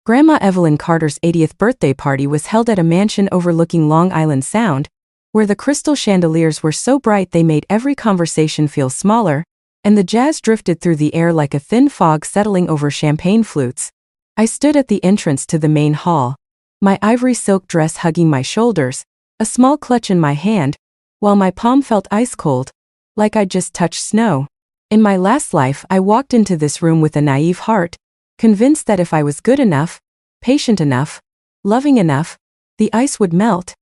Grandma Evelyn Carter's 80th birthday party was held at a mansion overlooking Long Island Sound, where the crystal chandeliers were so bright they made every conversation feel smaller, and the jazz drifted through the air like a thin fog settling over champagne flutes. I stood at the entrance to the main hall, my ivory silk dress hugging my shoulders, a small clutch in my hand, while my palm felt ice cold, like I'd just touched snow. In my last life, I walked into this room with a naive heart, convinced that if I was good enough, patient enough, loving enough, the ice would melt.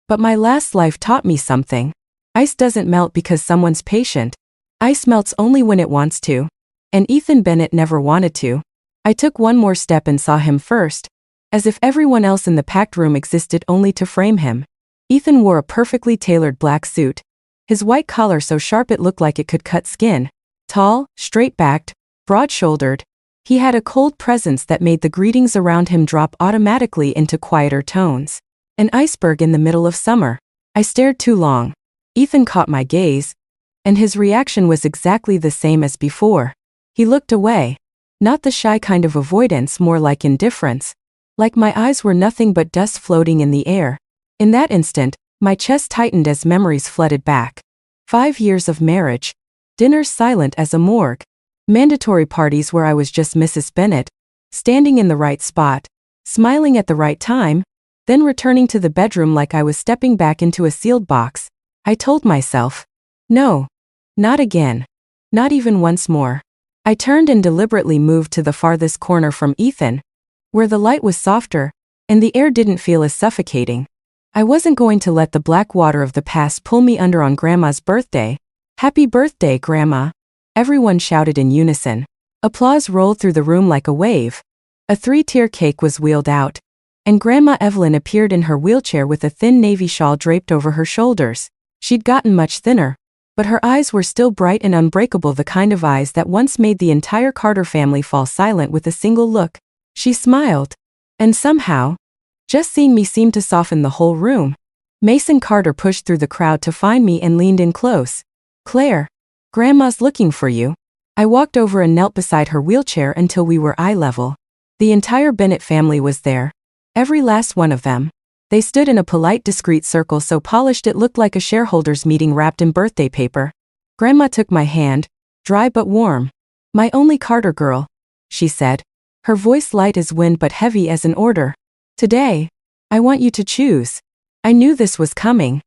But my last life taught me something. Ice doesn't melt because someone's patient. Ice melts only when it wants to. And Ethan Bennett never wanted to. I took one more step and saw him first, as if everyone else in the packed room existed only to frame him. Ethan wore a perfectly tailored black suit, his white collar so sharp it looked like it could cut skin. Tall, straight-backed, broad-shouldered, he had a cold presence that made the greetings around him drop automatically into quieter tones. An iceberg in the middle of summer. I stared too long. Ethan caught my gaze, and his reaction was exactly the same as before. He looked away. Not the shy kind of avoidance, more like indifference. Like my eyes were nothing but dust floating in the air. In that instant, my chest tightened as memories flooded back. 5 years of marriage. Dinners silent as a morgue. Mandatory parties where I was just Mrs. Bennett, standing in the right spot, smiling at the right time, then returning to the bedroom like I was stepping back into a sealed box. I told myself, no, not again, not even once more. I turned and deliberately moved to the farthest corner from Ethan, where the light was softer, and the air didn't feel as suffocating. I wasn't going to let the black water of the past pull me under on Grandma's birthday. Happy birthday, Grandma! Everyone shouted in unison. Applause rolled through the room like a wave. A 3-tier cake was wheeled out, and Grandma Evelyn appeared in her wheelchair with a thin navy shawl draped over her shoulders. She'd gotten much thinner, but her eyes were still bright and unbreakable, the kind of eyes that once made the entire Carter family fall silent with a single look. She smiled, and somehow, just seeing me seemed to soften the whole room. Mason Carter pushed through the crowd to find me and leaned in close. Claire, Grandma's looking for you. I walked over and knelt beside her wheelchair until we were eye level. The entire Bennett family was there. Every last one of them. They stood in a polite, discreet circle so polished it looked like a shareholders' meeting wrapped in birthday paper. Grandma took my hand, dry but warm. My only Carter girl, she said, her voice light as wind but heavy as an order. Today, I want you to choose. I knew this was coming.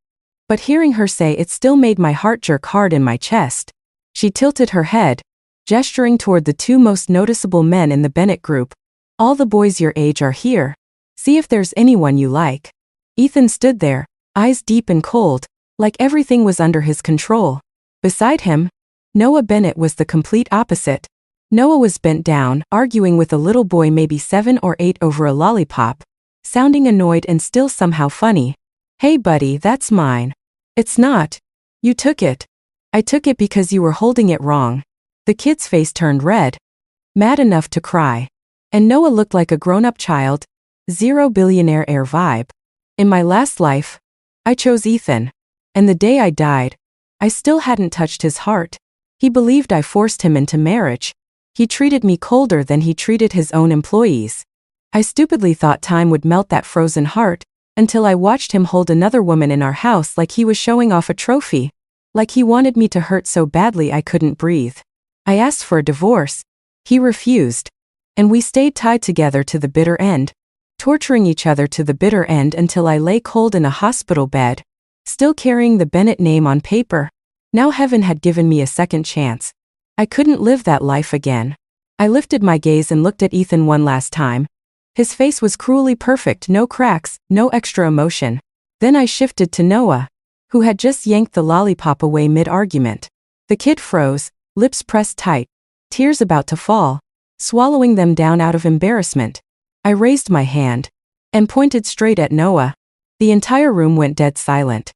But hearing her say it still made my heart jerk hard in my chest. She tilted her head, gesturing toward the 2 most noticeable men in the Bennett group. All the boys your age are here. See if there's anyone you like. Ethan stood there, eyes deep and cold, like everything was under his control. Beside him, Noah Bennett was the complete opposite. Noah was bent down, arguing with a little boy maybe 7 or 8 over a lollipop, sounding annoyed and still somehow funny. Hey buddy, that's mine. It's not. You took it. I took it because you were holding it wrong. The kid's face turned red, mad enough to cry. And Noah looked like a grown-up child, 0 billionaire heir vibe. In my last life, I chose Ethan. And the day I died, I still hadn't touched his heart. He believed I forced him into marriage. He treated me colder than he treated his own employees. I stupidly thought time would melt that frozen heart, until I watched him hold another woman in our house like he was showing off a trophy. Like he wanted me to hurt so badly I couldn't breathe. I asked for a divorce. He refused. And we stayed tied together to the bitter end, torturing each other to the bitter end until I lay cold in a hospital bed, still carrying the Bennett name on paper. Now heaven had given me a second chance. I couldn't live that life again. I lifted my gaze and looked at Ethan one last time. His face was cruelly perfect, no cracks, no extra emotion. Then I shifted to Noah, who had just yanked the lollipop away mid-argument. The kid froze, lips pressed tight, tears about to fall, swallowing them down out of embarrassment. I raised my hand and pointed straight at Noah. The entire room went dead silent.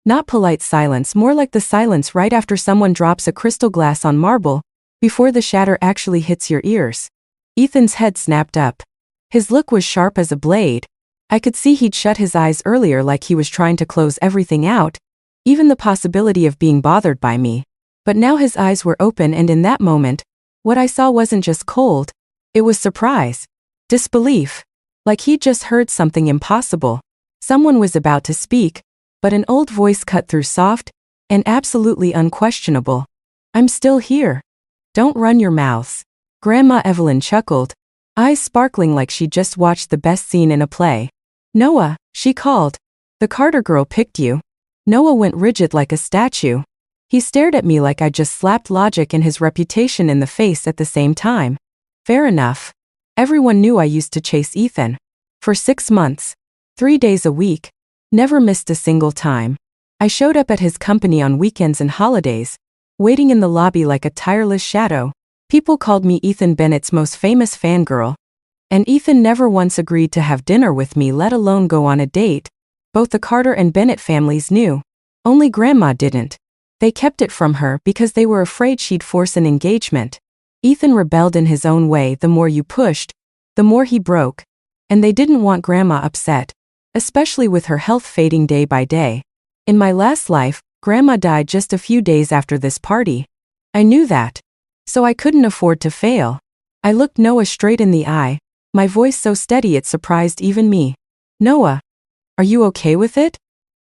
Not polite silence, more like the silence right after someone drops a crystal glass on marble, before the shatter actually hits your ears. Ethan's head snapped up. His look was sharp as a blade. I could see he'd shut his eyes earlier like he was trying to close everything out, even the possibility of being bothered by me. But now his eyes were open, and in that moment, what I saw wasn't just cold, it was surprise. Disbelief. Like he'd just heard something impossible. Someone was about to speak, but an old voice cut through soft and absolutely unquestionable. I'm still here. Don't run your mouths. Grandma Evelyn chuckled, eyes sparkling like she'd just watched the best scene in a play. Noah, she called. The Carter girl picked you. Noah went rigid like a statue. He stared at me like I'd just slapped logic and his reputation in the face at the same time. Fair enough. Everyone knew I used to chase Ethan. For 6 months. 3 days a week. Never missed a single time. I showed up at his company on weekends and holidays, waiting in the lobby like a tireless shadow. People called me Ethan Bennett's most famous fangirl. And Ethan never once agreed to have dinner with me, let alone go on a date. Both the Carter and Bennett families knew. Only Grandma didn't. They kept it from her because they were afraid she'd force an engagement. Ethan rebelled in his own way. The more you pushed, the more he broke. And they didn't want Grandma upset, especially with her health fading day by day. In my last life, Grandma died just a few days after this party. I knew that. So I couldn't afford to fail. I looked Noah straight in the eye, my voice so steady it surprised even me. Noah, are you okay with it?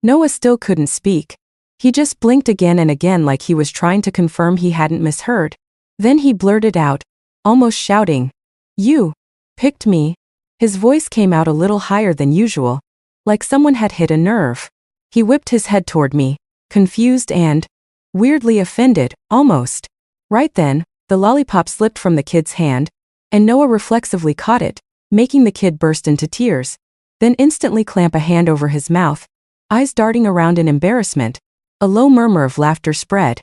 Noah still couldn't speak. He just blinked again and again like he was trying to confirm he hadn't misheard. Then he blurted out, almost shouting, You picked me. His voice came out a little higher than usual, like someone had hit a nerve. He whipped his head toward me, confused and weirdly offended, almost. Right then, the lollipop slipped from the kid's hand, and Noah reflexively caught it, making the kid burst into tears, then instantly clamp a hand over his mouth, eyes darting around in embarrassment. A low murmur of laughter spread.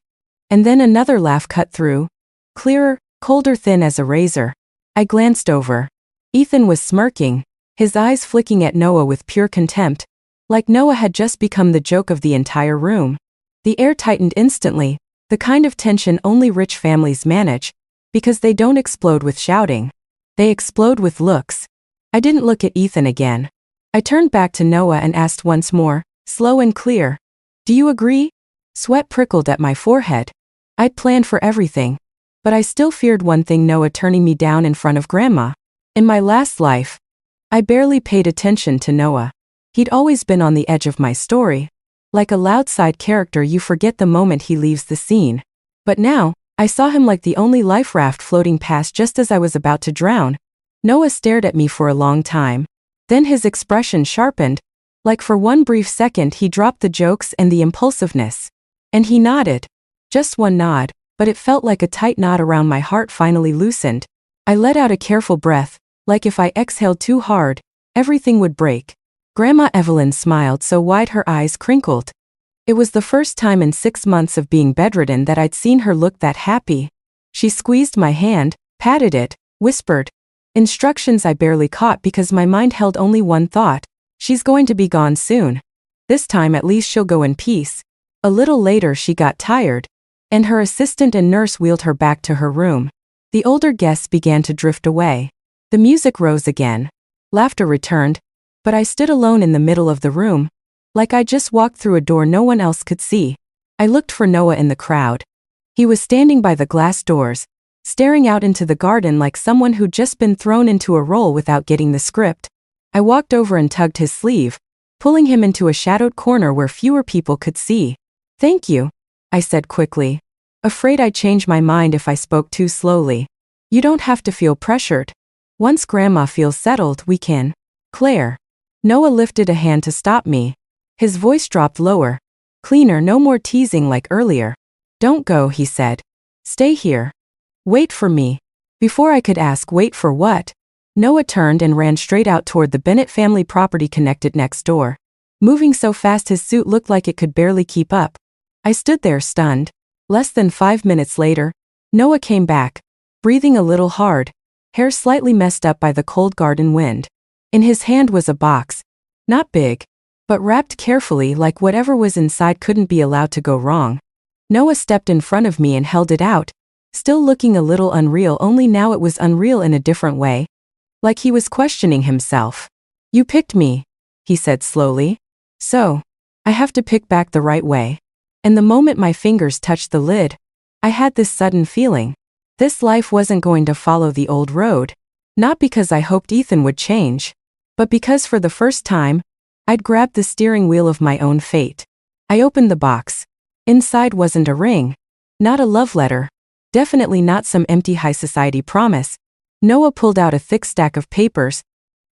And then another laugh cut through. Clearer, colder, thin as a razor. I glanced over. Ethan was smirking, his eyes flicking at Noah with pure contempt, like Noah had just become the joke of the entire room. The air tightened instantly, the kind of tension only rich families manage, because they don't explode with shouting. They explode with looks. I didn't look at Ethan again. I turned back to Noah and asked once more, slow and clear. Do you agree? Sweat prickled at my forehead. I'd planned for everything. But I still feared one thing, Noah turning me down in front of Grandma. In my last life, I barely paid attention to Noah. He'd always been on the edge of my story. Like a loud side character you forget the moment he leaves the scene. But now, I saw him like the only life raft floating past just as I was about to drown. Noah stared at me for a long time. Then his expression sharpened. Like for one brief second he dropped the jokes and the impulsiveness. And he nodded. Just one nod, but it felt like a tight knot around my heart finally loosened. I let out a careful breath, like if I exhaled too hard, everything would break. Grandma Evelyn smiled so wide her eyes crinkled. It was the first time in 6 months of being bedridden that I'd seen her look that happy. She squeezed my hand, patted it, whispered. Instructions I barely caught because my mind held only one thought. She's going to be gone soon. This time at least she'll go in peace. A little later she got tired, and her assistant and nurse wheeled her back to her room. The older guests began to drift away. The music rose again. Laughter returned, but I stood alone in the middle of the room, like I just walked through a door no one else could see. I looked for Noah in the crowd. He was standing by the glass doors, staring out into the garden like someone who'd just been thrown into a role without getting the script. I walked over and tugged his sleeve, pulling him into a shadowed corner where fewer people could see. Thank you, I said quickly, afraid I'd change my mind if I spoke too slowly. You don't have to feel pressured. Once Grandma feels settled, we can. Claire. Noah lifted a hand to stop me. His voice dropped lower. Cleaner, no more teasing like earlier. Don't go, he said. Stay here. Wait for me. Before I could ask wait for what, Noah turned and ran straight out toward the Bennett family property connected next door. Moving so fast his suit looked like it could barely keep up. I stood there stunned. Less than 5 minutes later, Noah came back, breathing a little hard, hair slightly messed up by the cold garden wind. In his hand was a box. Not big, but wrapped carefully like whatever was inside couldn't be allowed to go wrong. Noah stepped in front of me and held it out, still looking a little unreal, only now it was unreal in a different way. Like he was questioning himself. You picked me, he said slowly. So, I have to pick back the right way. And the moment my fingers touched the lid, I had this sudden feeling. This life wasn't going to follow the old road. Not because I hoped Ethan would change, but because for the first time, I'd grabbed the steering wheel of my own fate. I opened the box. Inside wasn't a ring, not a love letter, definitely not some empty high society promise. Noah pulled out a thick stack of papers,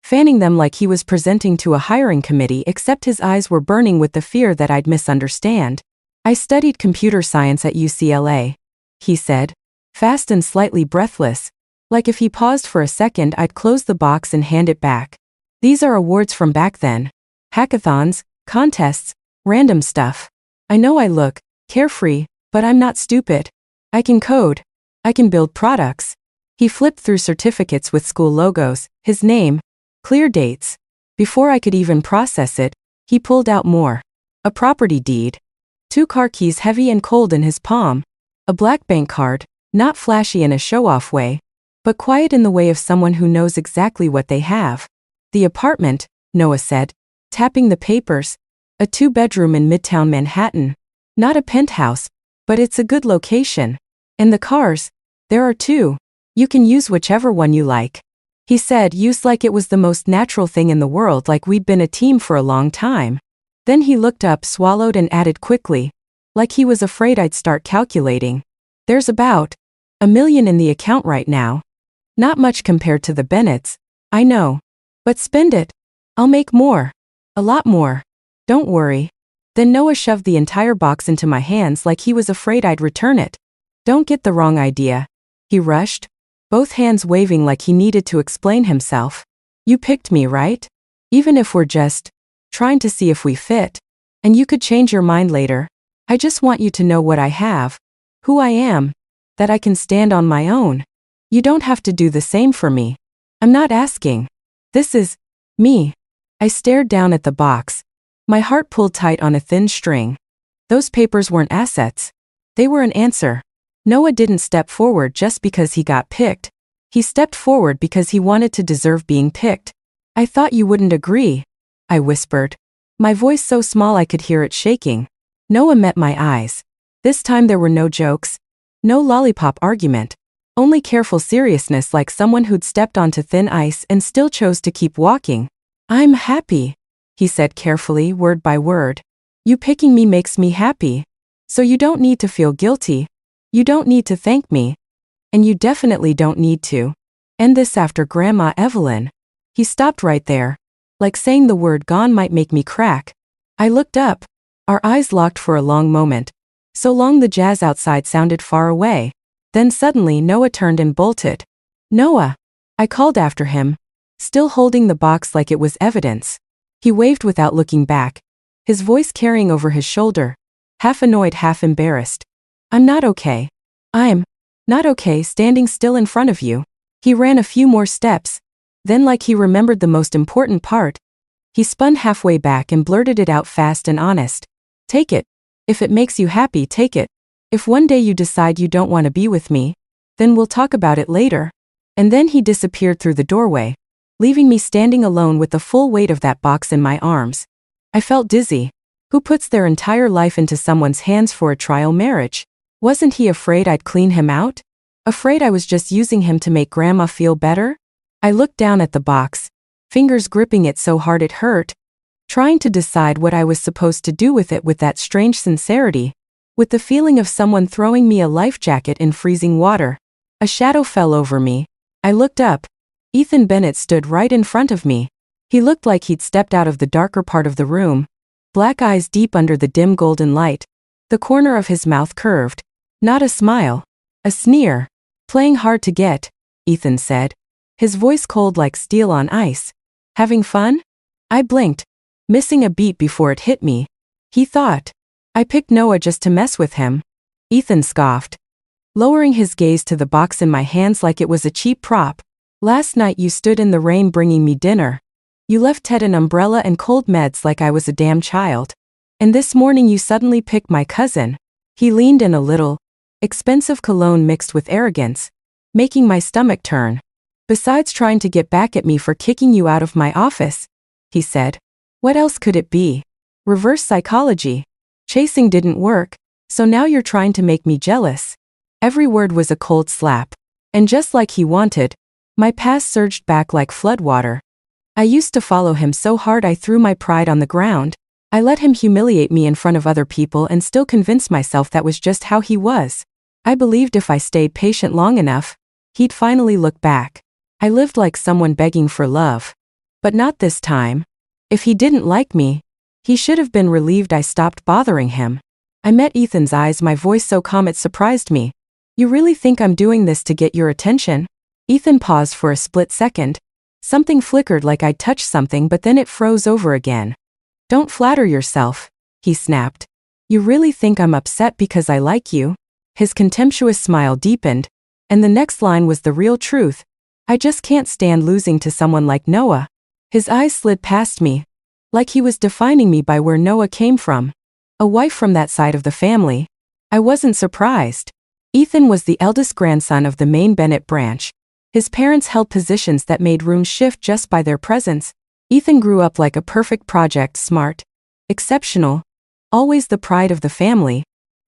fanning them like he was presenting to a hiring committee, except his eyes were burning with the fear that I'd misunderstand. I studied computer science at UCLA, he said, fast and slightly breathless, like if he paused for a second I'd close the box and hand it back. These are awards from back then. Hackathons, contests, random stuff. I know I look carefree, but I'm not stupid. I can code. I can build products. He flipped through certificates with school logos, his name, clear dates. Before I could even process it, he pulled out more. A property deed. 2 car keys heavy and cold in his palm. A black bank card, not flashy in a show-off way, but quiet in the way of someone who knows exactly what they have. The apartment, Noah said, tapping the papers. A 2-bedroom in Midtown Manhattan. Not a penthouse, but it's a good location. And the cars, there are 2. You can use whichever one you like. He said, used like it was the most natural thing in the world, like we'd been a team for a long time. Then he looked up, swallowed, and added quickly, like he was afraid I'd start calculating. There's about $1 million in the account right now. Not much compared to the Bennetts, I know. But spend it. I'll make more. A lot more. Don't worry. Then Noah shoved the entire box into my hands like he was afraid I'd return it. Don't get the wrong idea. He rushed, both hands waving like he needed to explain himself. You picked me, right? Even if we're just trying to see if we fit. And you could change your mind later. I just want you to know what I have, who I am, that I can stand on my own. You don't have to do the same for me. I'm not asking. This is me. I stared down at the box, my heart pulled tight on a thin string. Those papers weren't assets. They were an answer. Noah didn't step forward just because he got picked. He stepped forward because he wanted to deserve being picked. I thought you wouldn't agree, I whispered, my voice so small I could hear it shaking. Noah met my eyes. This time there were no jokes, no lollipop argument, only careful seriousness, like someone who'd stepped onto thin ice and still chose to keep walking. I'm happy, he said carefully, word by word. You picking me makes me happy. So you don't need to feel guilty. You don't need to thank me. And you definitely don't need to end this after Grandma Evelyn. He stopped right there, like saying the word gone might make me crack. I looked up. Our eyes locked for a long moment. So long the jazz outside sounded far away. Then suddenly Noah turned and bolted. Noah! I called after him, still holding the box like it was evidence. He waved without looking back, his voice carrying over his shoulder, half annoyed, half embarrassed. I'm not okay. I'm not okay standing still in front of you. He ran a few more steps. Then, like he remembered the most important part, he spun halfway back and blurted it out fast and honest. Take it. If it makes you happy, take it. If one day you decide you don't want to be with me, then we'll talk about it later. And then he disappeared through the doorway, leaving me standing alone with the full weight of that box in my arms. I felt dizzy. Who puts their entire life into someone's hands for a trial marriage? Wasn't he afraid I'd clean him out? Afraid I was just using him to make Grandma feel better? I looked down at the box, fingers gripping it so hard it hurt, trying to decide what I was supposed to do with it with that strange sincerity, with the feeling of someone throwing me a life jacket in freezing water. A shadow fell over me. I looked up. Ethan Bennett stood right in front of me. He looked like he'd stepped out of the darker part of the room, black eyes deep under the dim golden light, the corner of his mouth curved. Not a smile, a sneer. Playing hard to get, Ethan said, his voice cold like steel on ice. Having fun? I blinked, missing a beat before it hit me. He thought I picked Noah just to mess with him. Ethan scoffed, lowering his gaze to the box in my hands like it was a cheap prop. Last night you stood in the rain bringing me dinner. You left Ted an umbrella and cold meds like I was a damn child. And this morning you suddenly picked my cousin. He leaned in a little. Expensive cologne mixed with arrogance, making my stomach turn. Besides trying to get back at me for kicking you out of my office, he said. What else could it be? Reverse psychology. Chasing didn't work, so now you're trying to make me jealous. Every word was a cold slap. And just like he wanted, My past surged back like floodwater. I used to follow him so hard I threw my pride on the ground. I let him humiliate me in front of other people and still convinced myself that was just how he was. I believed if I stayed patient long enough, he'd finally look back. I lived like someone begging for love. But not this time. If he didn't like me, he should have been relieved I stopped bothering him. I met Ethan's eyes, my voice so calm it surprised me. You really think I'm doing this to get your attention? Ethan paused for a split second. Something flickered like I'd touched something, but then it froze over again. Don't flatter yourself, he snapped. You really think I'm upset because I like you? His contemptuous smile deepened, and the next line was the real truth. I just can't stand losing to someone like Noah. His eyes slid past me, like he was defining me by where Noah came from. A wife from that side of the family. I wasn't surprised. Ethan was the eldest grandson of the main Bennett branch. His parents held positions that made rooms shift just by their presence. Ethan grew up like a perfect project, smart, exceptional, always the pride of the family.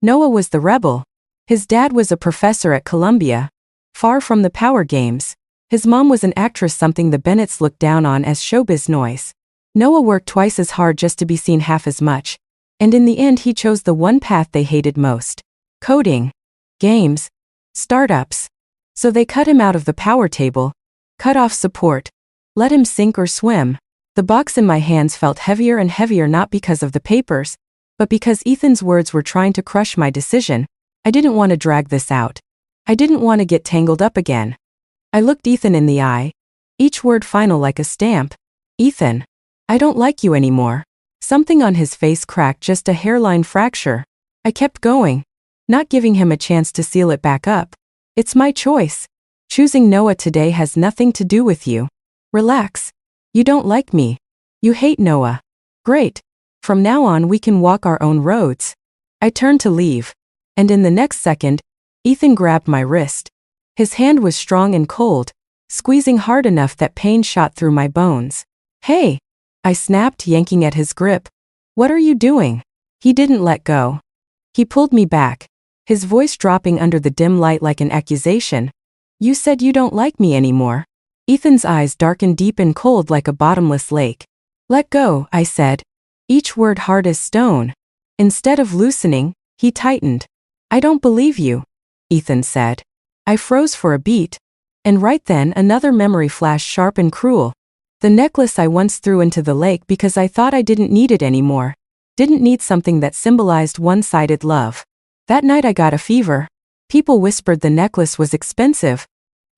Noah was the rebel. His dad was a professor at Columbia, far from the power games. His mom was an actress, something the Bennetts looked down on as showbiz noise. Noah worked twice as hard just to be seen half as much. And in the end he chose the one path they hated most. Coding. Games. Startups. So they cut him out of the power table, cut off support, let him sink or swim. The box in my hands felt heavier and heavier, not because of the papers, but because Ethan's words were trying to crush my decision. I didn't want to drag this out. I didn't want to get tangled up again. I looked Ethan in the eye, each word final like a stamp. Ethan, I don't like you anymore. Something on his face cracked, just a hairline fracture. I kept going, not giving him a chance to seal it back up. It's my choice. Choosing Noah today has nothing to do with you. Relax. You don't like me. You hate Noah. Great. From now on we can walk our own roads. I turned to leave. And in the next second, Ethan grabbed my wrist. His hand was strong and cold, squeezing hard enough that pain shot through my bones. Hey! I snapped, yanking at his grip. What are you doing? He didn't let go. He pulled me back, his voice dropping under the dim light like an accusation. You said you don't like me anymore. Ethan's eyes darkened, deep and cold like a bottomless lake. Let go, I said, each word hard as stone. Instead of loosening, he tightened. I don't believe you, Ethan said. I froze for a beat. And right then another memory flashed, sharp and cruel. The necklace I once threw into the lake because I thought I didn't need it anymore. Didn't need something that symbolized one-sided love. That night I got a fever. People whispered the necklace was expensive,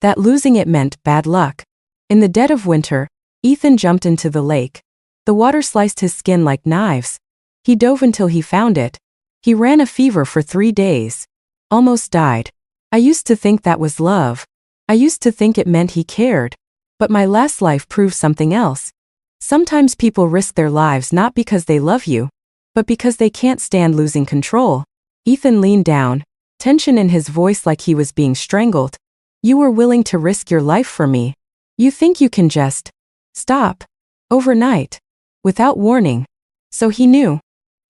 that losing it meant bad luck. In the dead of winter, Ethan jumped into the lake. The water sliced his skin like knives. He dove until he found it. He ran a fever for 3 days. Almost died. I used to think that was love. I used to think it meant he cared. But my last life proved something else. Sometimes people risk their lives not because they love you, but because they can't stand losing control. Ethan leaned down, tension in his voice like he was being strangled. You were willing to risk your life for me. You think you can just stop overnight, without warning. So he knew.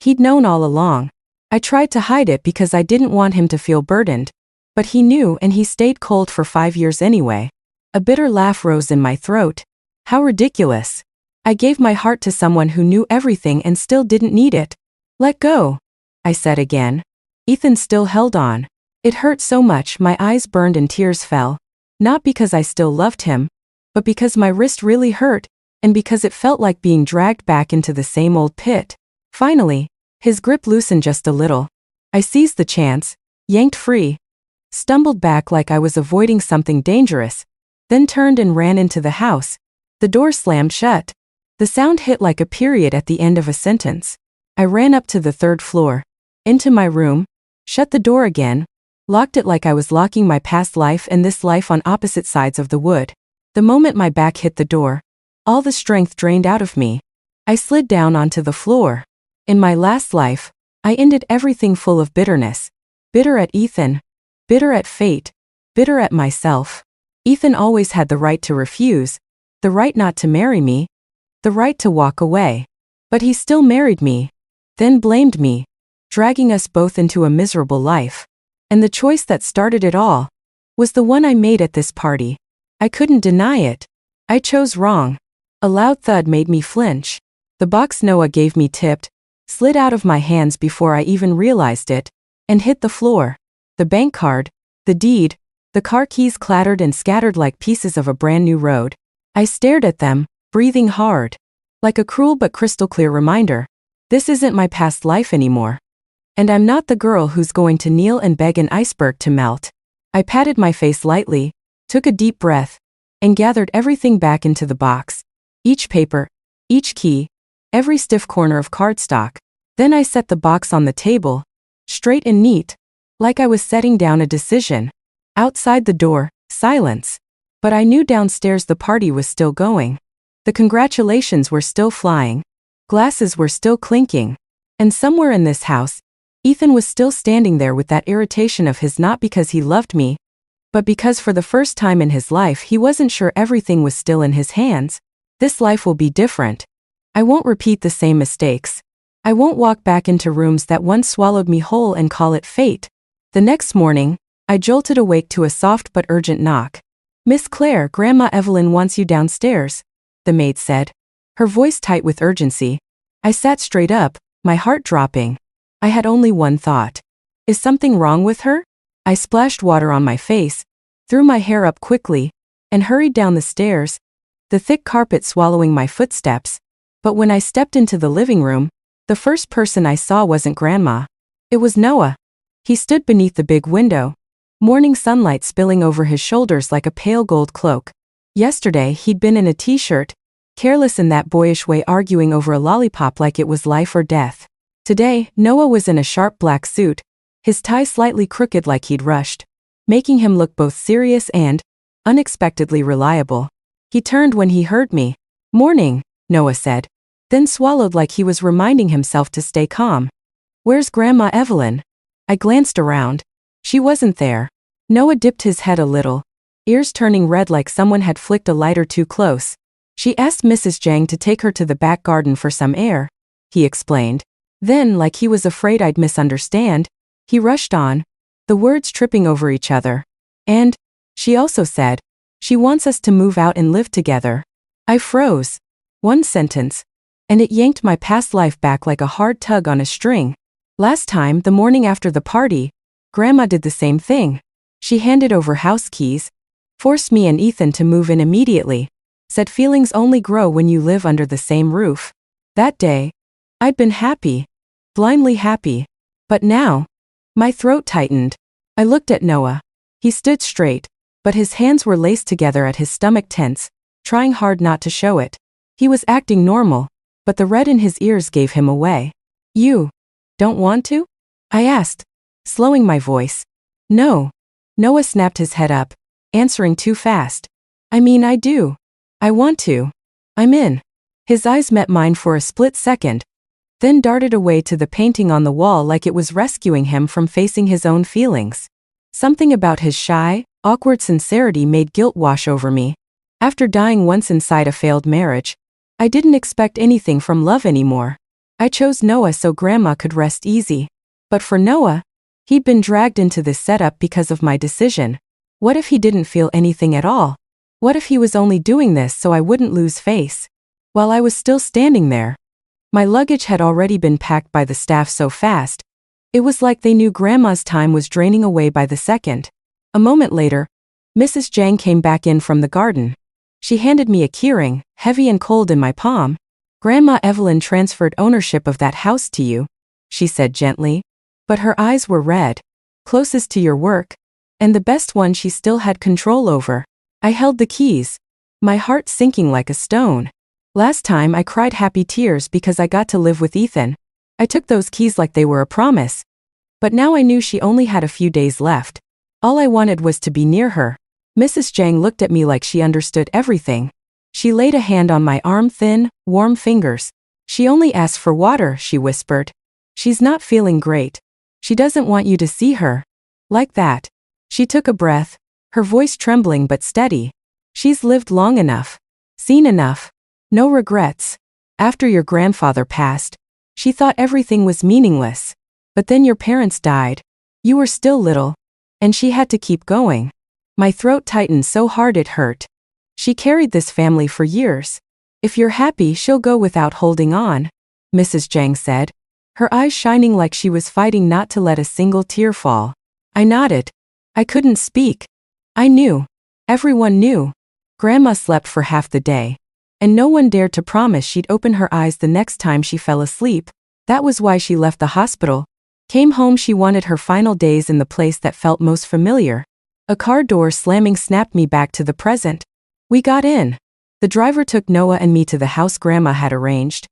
He'd known all along. I tried to hide it because I didn't want him to feel burdened. But he knew, and he stayed cold for 5 years anyway. A bitter laugh rose in my throat. How ridiculous. I gave my heart to someone who knew everything and still didn't need it. Let go, I said again. Ethan still held on. It hurt so much my eyes burned and tears fell. Not because I still loved him, but because my wrist really hurt, and because it felt like being dragged back into the same old pit. Finally, his grip loosened just a little. I seized the chance, yanked free, stumbled back like I was avoiding something dangerous, then turned and ran into the house. The door slammed shut. The sound hit like a period at the end of a sentence. I ran up to the 3rd floor, into my room, shut the door again, locked it like I was locking my past life and this life on opposite sides of the wood. The moment my back hit the door, all the strength drained out of me. I slid down onto the floor. In my last life, I ended everything full of bitterness. Bitter at Ethan, bitter at fate, bitter at myself. Ethan always had the right to refuse, the right not to marry me, the right to walk away. But he still married me, then blamed me, dragging us both into a miserable life. And the choice that started it all was the one I made at this party. I couldn't deny it. I chose wrong. A loud thud made me flinch. The box Noah gave me tipped, slid out of my hands before I even realized it, and hit the floor. The bank card, the deed, the car keys clattered and scattered like pieces of a brand new road. I stared at them, breathing hard. Like a cruel but crystal clear reminder. This isn't my past life anymore. And I'm not the girl who's going to kneel and beg an iceberg to melt. I patted my face lightly, took a deep breath, and gathered everything back into the box. Each paper, each key, every stiff corner of cardstock. Then I set the box on the table, straight and neat, like I was setting down a decision. Outside the door, silence. But I knew downstairs the party was still going. The congratulations were still flying. Glasses were still clinking. And somewhere in this house, Ethan was still standing there with that irritation of his, not because he loved me, but because for the first time in his life he wasn't sure everything was still in his hands. This life will be different. I won't repeat the same mistakes. I won't walk back into rooms that once swallowed me whole and call it fate. The next morning, I jolted awake to a soft but urgent knock. "Miss Claire, Grandma Evelyn wants you downstairs," the maid said, her voice tight with urgency. I sat straight up, my heart dropping. I had only one thought. Is something wrong with her? I splashed water on my face, threw my hair up quickly, and hurried down the stairs, the thick carpet swallowing my footsteps. But when I stepped into the living room, the first person I saw wasn't Grandma. It was Noah. He stood beneath the big window, morning sunlight spilling over his shoulders like a pale gold cloak. Yesterday he'd been in a t-shirt, careless in that boyish way, arguing over a lollipop like it was life or death. Today, Noah was in a sharp black suit, his tie slightly crooked like he'd rushed, making him look both serious and unexpectedly reliable. He turned when he heard me. "Morning," Noah said, then swallowed like he was reminding himself to stay calm. "Where's Grandma Evelyn?" I glanced around. She wasn't there. Noah dipped his head a little, ears turning red like someone had flicked a lighter too close. "She asked Mrs. Jang to take her to the back garden for some air," he explained. Then, like he was afraid I'd misunderstand, he rushed on, the words tripping over each other. "And she also said, she wants us to move out and live together." I froze. One sentence, and it yanked my past life back like a hard tug on a string. Last time, the morning after the party, Grandma did the same thing. She handed over house keys, forced me and Ethan to move in immediately, said feelings only grow when you live under the same roof. That day, I'd been happy. Blindly happy. But now, my throat tightened. I looked at Noah. He stood straight, but his hands were laced together at his stomach, tense, trying hard not to show it. He was acting normal, but the red in his ears gave him away. "You don't want to?" I asked, slowing my voice. "No." Noah snapped his head up, answering too fast. "I mean, I do. I want to. I'm in." His eyes met mine for a split second, then darted away to the painting on the wall like it was rescuing him from facing his own feelings. Something about his shy, awkward sincerity made guilt wash over me. After dying once inside a failed marriage, I didn't expect anything from love anymore. I chose Noah so Grandma could rest easy. But for Noah, he'd been dragged into this setup because of my decision. What if he didn't feel anything at all? What if he was only doing this so I wouldn't lose face? While I was still standing there, my luggage had already been packed by the staff so fast, it was like they knew Grandma's time was draining away by the second. A moment later, Mrs. Jang came back in from the garden. She handed me a keyring, heavy and cold in my palm. "Grandma Evelyn transferred ownership of that house to you," she said gently. But her eyes were red. "Closest to your work, and the best one she still had control over." I held the keys, my heart sinking like a stone. Last time I cried happy tears because I got to live with Ethan. I took those keys like they were a promise. But now I knew she only had a few days left. All I wanted was to be near her. Mrs. Jang looked at me like she understood everything. She laid a hand on my arm, thin, warm fingers. "She only asked for water," she whispered. "She's not feeling great. She doesn't want you to see her." Like that. She took a breath, her voice trembling but steady. "She's lived long enough. Seen enough. No regrets. After your grandfather passed, she thought everything was meaningless. But then your parents died. You were still little. And she had to keep going." My throat tightened so hard it hurt. She carried this family for years. If you're happy, she'll go without holding on, Mrs. Zhang said, her eyes shining like she was fighting not to let a single tear fall. I nodded. I couldn't speak. I knew. Everyone knew. Grandma slept for half the day. And no one dared to promise she'd open her eyes the next time she fell asleep. That was why she left the hospital. Came home, she wanted her final days in the place that felt most familiar. A car door slamming snapped me back to the present. We got in. The driver took Noah and me to the house Grandma had arranged.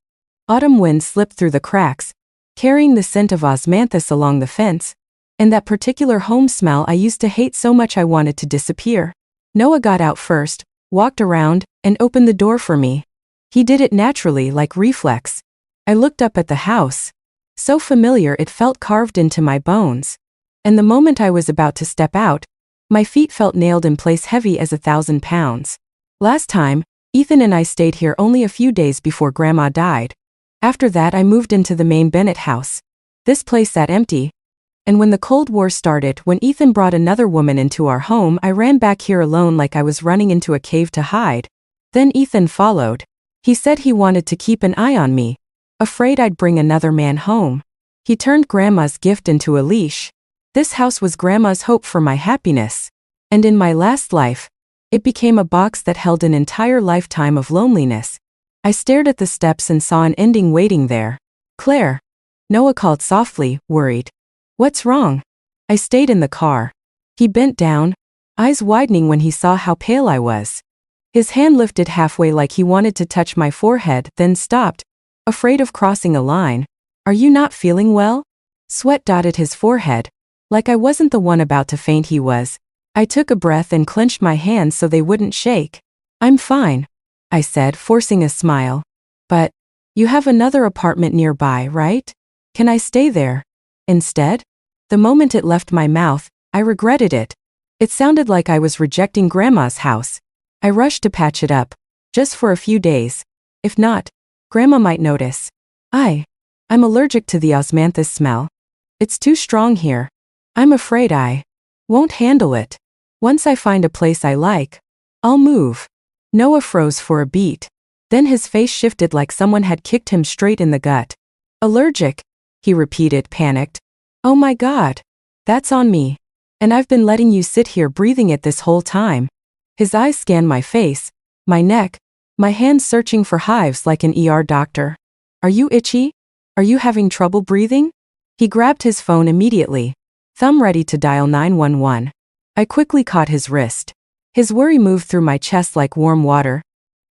Autumn wind slipped through the cracks, carrying the scent of osmanthus along the fence, and that particular home smell I used to hate so much I wanted to disappear. Noah got out first, walked around, and opened the door for me. He did it naturally, like reflex. I looked up at the house. So familiar it felt carved into my bones. And the moment I was about to step out, my feet felt nailed in place, heavy as 1,000 pounds. Last time, Ethan and I stayed here only a few days before Grandma died. After that, I moved into the main Bennett house. This place sat empty. And when the Cold War started, when Ethan brought another woman into our home, I ran back here alone like I was running into a cave to hide. Then Ethan followed. He said he wanted to keep an eye on me, afraid I'd bring another man home. He turned Grandma's gift into a leash. This house was Grandma's hope for my happiness. And in my last life, it became a box that held an entire lifetime of loneliness. I stared at the steps and saw an ending waiting there. Claire. Noah called softly, worried. What's wrong? I stayed in the car. He bent down, eyes widening when he saw how pale I was. His hand lifted halfway like he wanted to touch my forehead, then stopped, afraid of crossing a line. Are you not feeling well? Sweat dotted his forehead. Like I wasn't the one about to faint, he was. I took a breath and clenched my hands so they wouldn't shake. I'm fine, I said, forcing a smile. But, you have another apartment nearby, right? Can I stay there instead? The moment it left my mouth, I regretted it. It sounded like I was rejecting Grandma's house. I rushed to patch it up, just for a few days. If not, Grandma might notice. I'm allergic to the osmanthus smell. It's too strong here. I'm afraid I won't handle it. Once I find a place I like, I'll move. Noah froze for a beat. Then his face shifted like someone had kicked him straight in the gut. Allergic, he repeated, panicked. Oh my God. That's on me. And I've been letting you sit here breathing it this whole time. His eyes scanned my face, my neck, my hands searching for hives like an ER doctor. Are you itchy? Are you having trouble breathing? He grabbed his phone immediately, thumb ready to dial 911. I quickly caught his wrist. His worry moved through my chest like warm water,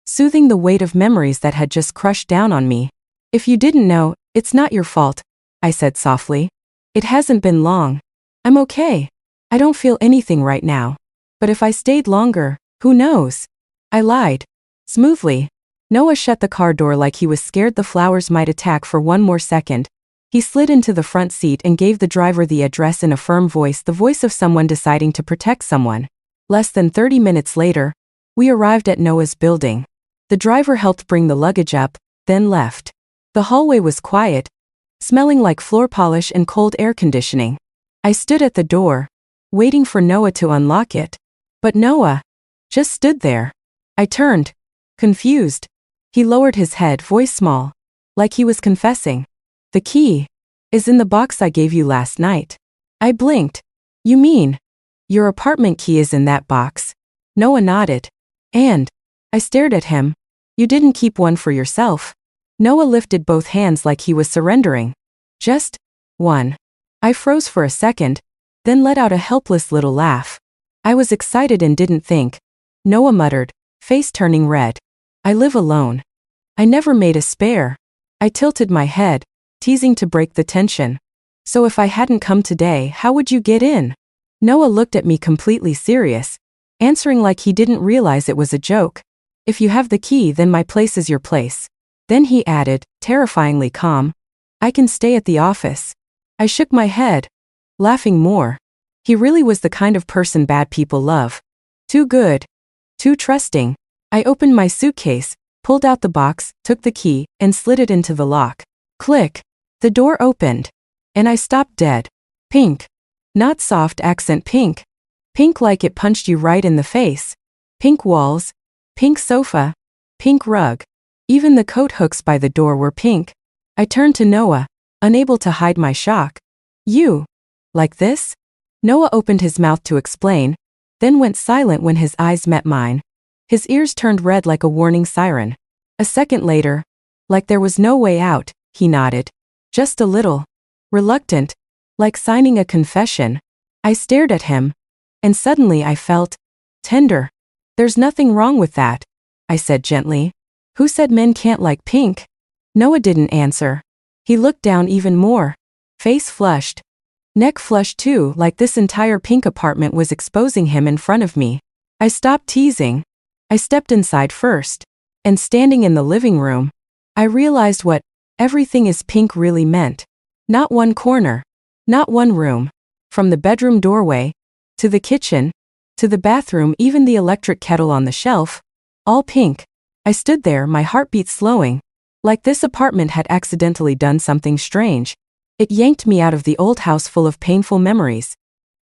soothing the weight of memories that had just crushed down on me. If you didn't know, it's not your fault, I said softly. It hasn't been long. I'm okay. I don't feel anything right now. But if I stayed longer, who knows? I lied. Smoothly. Noah shut the car door like he was scared the flowers might attack for one more second. He slid into the front seat and gave the driver the address in a firm voice, the voice of someone deciding to protect someone. Less than 30 minutes later, we arrived at Noah's building. The driver helped bring the luggage up, then left. The hallway was quiet, smelling like floor polish and cold air conditioning. I stood at the door, waiting for Noah to unlock it. But Noah just stood there. I turned, confused. He lowered his head, voice small, like he was confessing. The key is in the box I gave you last night. I blinked. You mean your apartment key is in that box? Noah nodded. And I stared at him. You didn't keep one for yourself. Noah lifted both hands like he was surrendering. Just one. I froze for a second, then let out a helpless little laugh. I was excited and didn't think. Noah muttered, face turning red. I live alone. I never made a spare. I tilted my head, teasing to break the tension. So if I hadn't come today, how would you get in? Noah looked at me completely serious, answering like he didn't realize it was a joke. If you have the key, then my place is your place. Then he added, terrifyingly calm, I can stay at the office. I shook my head, laughing more. He really was the kind of person bad people love. Too good. Too trusting. I opened my suitcase, pulled out the box, took the key, and slid it into the lock. Click. The door opened. And I stopped dead. Pink. Not soft accent pink. Pink like it punched you right in the face. Pink walls. Pink sofa, pink rug. Even the coat hooks by the door were pink. I turned to Noah, unable to hide my shock. You? Like this? Noah opened his mouth to explain, then went silent when his eyes met mine. His ears turned red like a warning siren. A second later, like there was no way out, he nodded. Just a little. Reluctant. Like signing a confession. I stared at him. And suddenly I felt tender. There's nothing wrong with that, I said gently. Who said men can't like pink? Noah didn't answer. He looked down even more. Face flushed. Neck flushed too, like this entire pink apartment was exposing him in front of me. I stopped teasing. I stepped inside first. And standing in the living room, I realized what everything is pink really meant. Not one corner. Not one room. From the bedroom doorway, to the kitchen, to the bathroom, even the electric kettle on the shelf, all pink. I stood there, my heartbeat slowing. Like this apartment had accidentally done something strange. It yanked me out of the old house full of painful memories.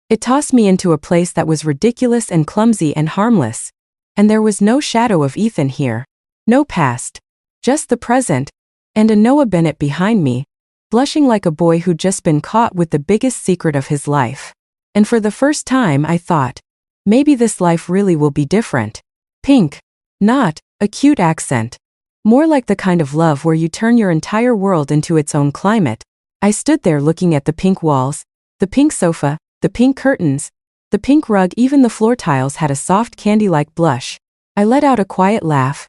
It tossed me into a place that was ridiculous and clumsy and harmless. And there was no shadow of Ethan here. No past. Just the present. And a Noah Bennett behind me, blushing like a boy who'd just been caught with the biggest secret of his life. And for the first time I thought, maybe this life really will be different. Pink. Not a cute accent. More like the kind of love where you turn your entire world into its own climate. I stood there looking at the pink walls, the pink sofa, the pink curtains, the pink rug, even the floor tiles had a soft candy-like blush. I let out a quiet laugh.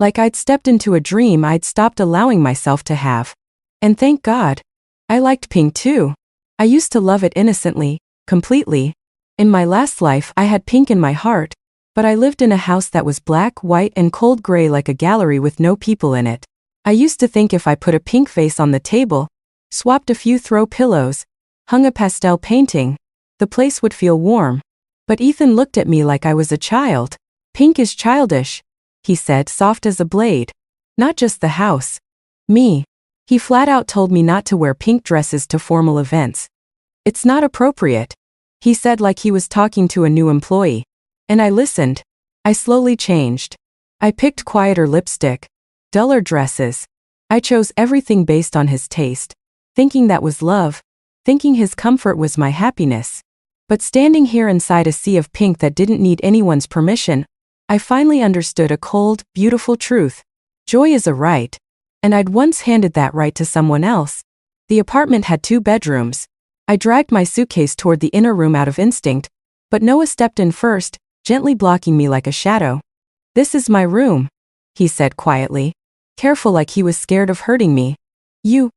Like I'd stepped into a dream I'd stopped allowing myself to have. And thank God. I liked pink too. I used to love it innocently, completely. In my last life I had pink in my heart, but I lived in a house that was black, white, and cold gray like a gallery with no people in it. I used to think if I put a pink vase on the table, swapped a few throw pillows, hung a pastel painting, the place would feel warm. But Ethan looked at me like I was a child. Pink is childish, he said, soft as a blade. Not just the house. Me. He flat out told me not to wear pink dresses to formal events. It's not appropriate, he said like he was talking to a new employee. And I listened. I slowly changed. I picked quieter lipstick, duller dresses. I chose everything based on his taste, thinking that was love, thinking his comfort was my happiness. But standing here inside a sea of pink that didn't need anyone's permission, I finally understood a cold, beautiful truth. Joy is a right. And I'd once handed that right to someone else. The apartment had 2 bedrooms. I dragged my suitcase toward the inner room out of instinct, but Noah stepped in first, gently blocking me like a shadow. This is my room, he said quietly, careful like he was scared of hurting me. You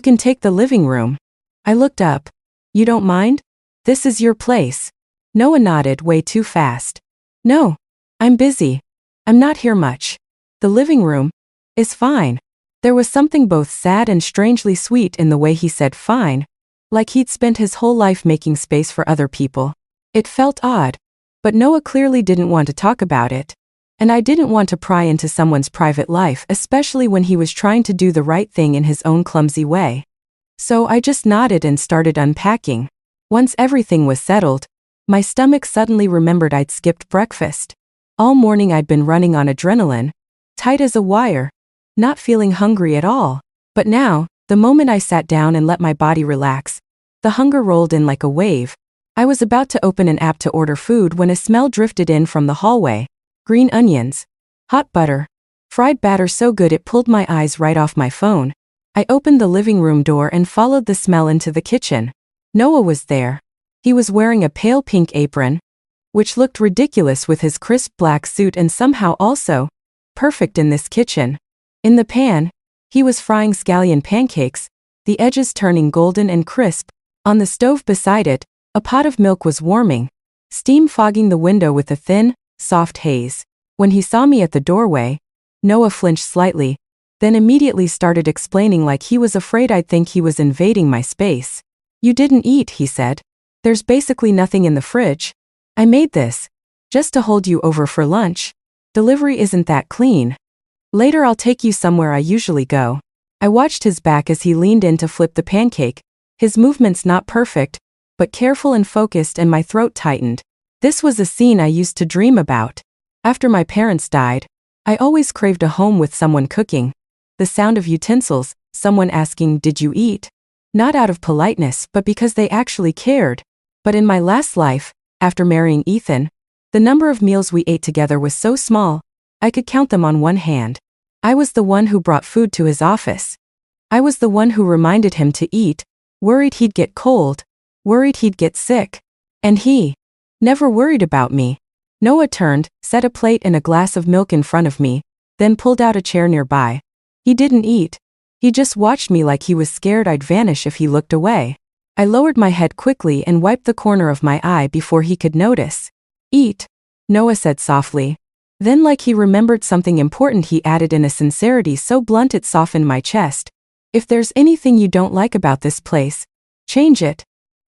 can take the living room. I looked up. You don't mind? This is your place. Noah nodded way too fast. No, I'm busy. I'm not here much. The living room is fine. There was something both sad and strangely sweet in the way he said fine, like he'd spent his whole life making space for other people. It felt odd, but Noah clearly didn't want to talk about it. And I didn't want to pry into someone's private life, especially when he was trying to do the right thing in his own clumsy way. So I just nodded and started unpacking. Once everything was settled, my stomach suddenly remembered I'd skipped breakfast. All morning I'd been running on adrenaline, tight as a wire, not feeling hungry at all. But now, the moment I sat down and let my body relax, the hunger rolled in like a wave. I was about to open an app to order food when a smell drifted in from the hallway. Green onions, hot butter, fried batter so good it pulled my eyes right off my phone. I opened the living room door and followed the smell into the kitchen. Noah was there. He was wearing a pale pink apron, which looked ridiculous with his crisp black suit and somehow also perfect in this kitchen. In the pan, he was frying scallion pancakes, the edges turning golden and crisp. On the stove beside it, a pot of milk was warming, steam fogging the window with a thin, soft haze. When he saw me at the doorway, Noah flinched slightly, then immediately started explaining like he was afraid I'd think he was invading my space. You didn't eat, he said. There's basically nothing in the fridge. I made this, just to hold you over for lunch. Delivery isn't that clean. Later I'll take you somewhere I usually go. I watched his back as he leaned in to flip the pancake, his movements not perfect, but careful and focused, and my throat tightened. This was a scene I used to dream about. After my parents died, I always craved a home with someone cooking. The sound of utensils, someone asking, "Did you eat?" Not out of politeness, but because they actually cared. But in my last life, after marrying Ethan, the number of meals we ate together was so small, I could count them on one hand. I was the one who brought food to his office. I was the one who reminded him to eat, worried he'd get cold, worried he'd get sick. And he never worried about me. Noah turned, set a plate and a glass of milk in front of me, then pulled out a chair nearby. He didn't eat. He just watched me like he was scared I'd vanish if he looked away. I lowered my head quickly and wiped the corner of my eye before he could notice. "Eat," Noah said softly. Then, like he remembered something important, he added in a sincerity so blunt it softened my chest. "If there's anything you don't like about this place, change it.